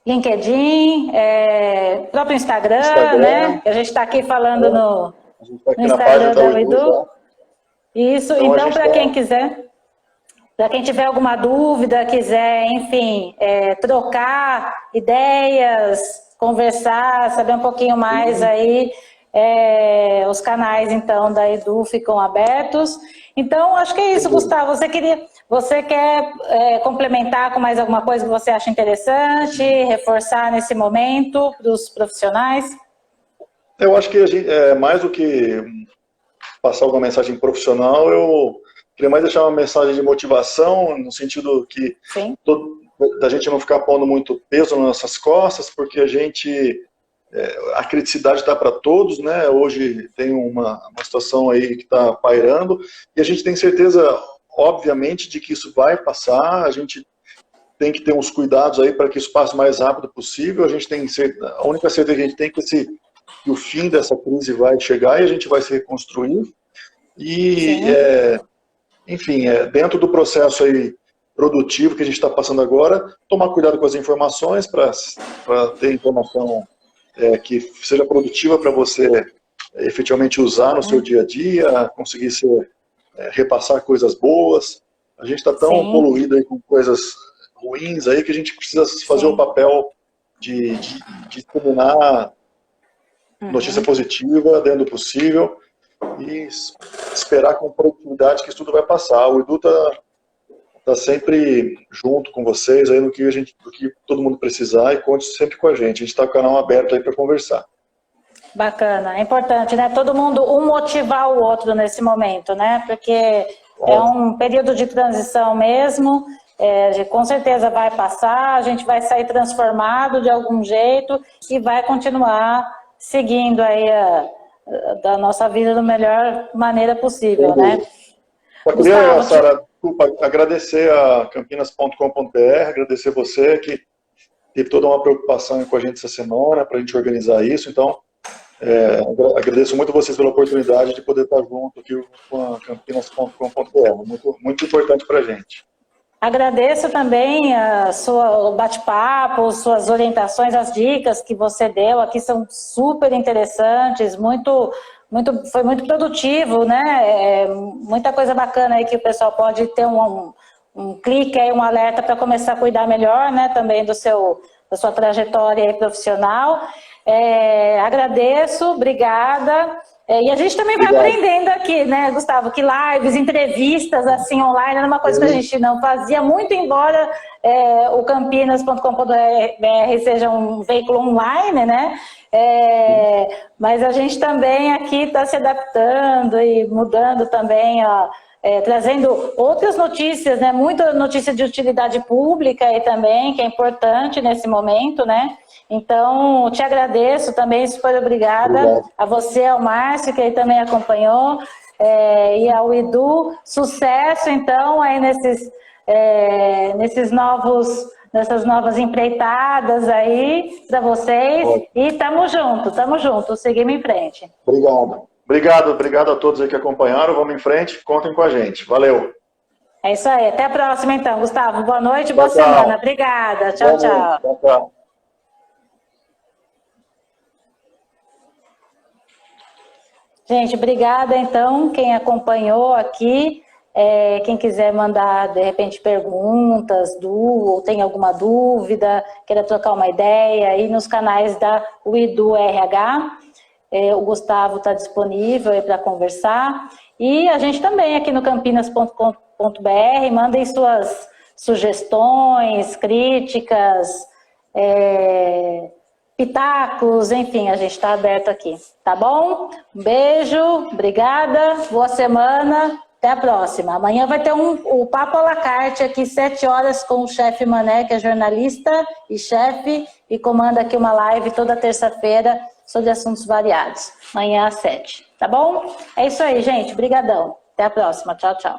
LinkedIn, próprio Instagram, né? A gente está aqui falando no Instagram da UIDU. Isso, então para quem quiser... Para quem tiver alguma dúvida, quiser, enfim, trocar ideias, conversar, saber um pouquinho mais aí, os canais, então, da Edu ficam abertos. Então, acho que é isso, Gustavo. Você quer complementar com mais alguma coisa que você acha interessante, reforçar nesse momento para os profissionais? Eu acho que mais do que passar alguma mensagem profissional, eu queria mais deixar uma mensagem de motivação, no sentido que da gente não ficar pondo muito peso nas nossas costas, porque a criticidade está para todos, né? Hoje tem uma situação aí que está pairando, e a gente tem certeza, obviamente, de que isso vai passar. A gente tem que ter uns cuidados aí para que isso passe o mais rápido possível. A única certeza que a gente tem é que o fim dessa crise vai chegar e a gente vai se reconstruir. E, enfim, dentro do processo aí produtivo que a gente está passando agora, tomar cuidado com as informações para ter informação que seja produtiva para você efetivamente usar no seu dia a dia, conseguir repassar coisas boas. A gente está tão poluído aí com coisas ruins aí que a gente precisa fazer o papel de disseminar notícia positiva dentro do possível e esperar com produtividade que isso tudo vai passar. O Edu tá sempre junto com vocês aí no que todo mundo precisar, e conte sempre com a gente. A gente está com o canal aberto aí para conversar. Bacana, é importante, né? Todo mundo motivar o outro nesse momento, né? Porque é um período de transição mesmo, com certeza vai passar, a gente vai sair transformado de algum jeito e vai continuar seguindo aí da nossa vida da melhor maneira possível, né? Eu queria, Sara, agradecer a campinas.com.br, agradecer você que teve toda uma preocupação com a gente essa semana para a gente organizar isso. Então, agradeço muito a vocês pela oportunidade de poder estar junto aqui com a campinas.com.br. Muito, muito importante para a gente. Agradeço também o bate-papo, suas orientações, as dicas que você deu aqui são super interessantes, foi muito produtivo, né? Muita coisa bacana aí que o pessoal pode ter um clique aí, um alerta para começar a cuidar melhor, né? Também da sua trajetória aí profissional. Agradeço, obrigada. E a gente também vai aprendendo aqui, né, Gustavo, que lives, entrevistas assim online era uma coisa que a gente não fazia muito, embora o campinas.com.br seja um veículo online, né? Mas a gente também aqui está se adaptando e mudando também, trazendo outras notícias, né? Muita notícia de utilidade pública aí também, que é importante nesse momento, né? Então, te agradeço também, super obrigada a você, ao Márcio, que aí também acompanhou, e ao Edu. Sucesso, então, aí nessas novas empreitadas aí para vocês. E tamo junto, seguimos em frente. Obrigado a todos aí que acompanharam. Vamos em frente, contem com a gente. Valeu. É isso aí, até a próxima então, Gustavo. Boa noite, boa semana. Obrigada, tchau, tchau. Gente, obrigada então, quem acompanhou aqui, quem quiser mandar de repente perguntas, ou tem alguma dúvida, queira trocar uma ideia, aí nos canais da Edu RH, o Gustavo está disponível aí para conversar, e a gente também aqui no campinas.com.br, mandem suas sugestões, críticas, pitacos, enfim, a gente está aberto aqui, tá bom? Um beijo, obrigada, boa semana, até a próxima. Amanhã vai ter o Papo à la carte aqui, 7 horas, com o chefe Mané, que é jornalista e chefe, e comanda aqui uma live toda terça-feira sobre assuntos variados. Amanhã às 7, tá bom? É isso aí, gente, brigadão. Até a próxima, tchau, tchau.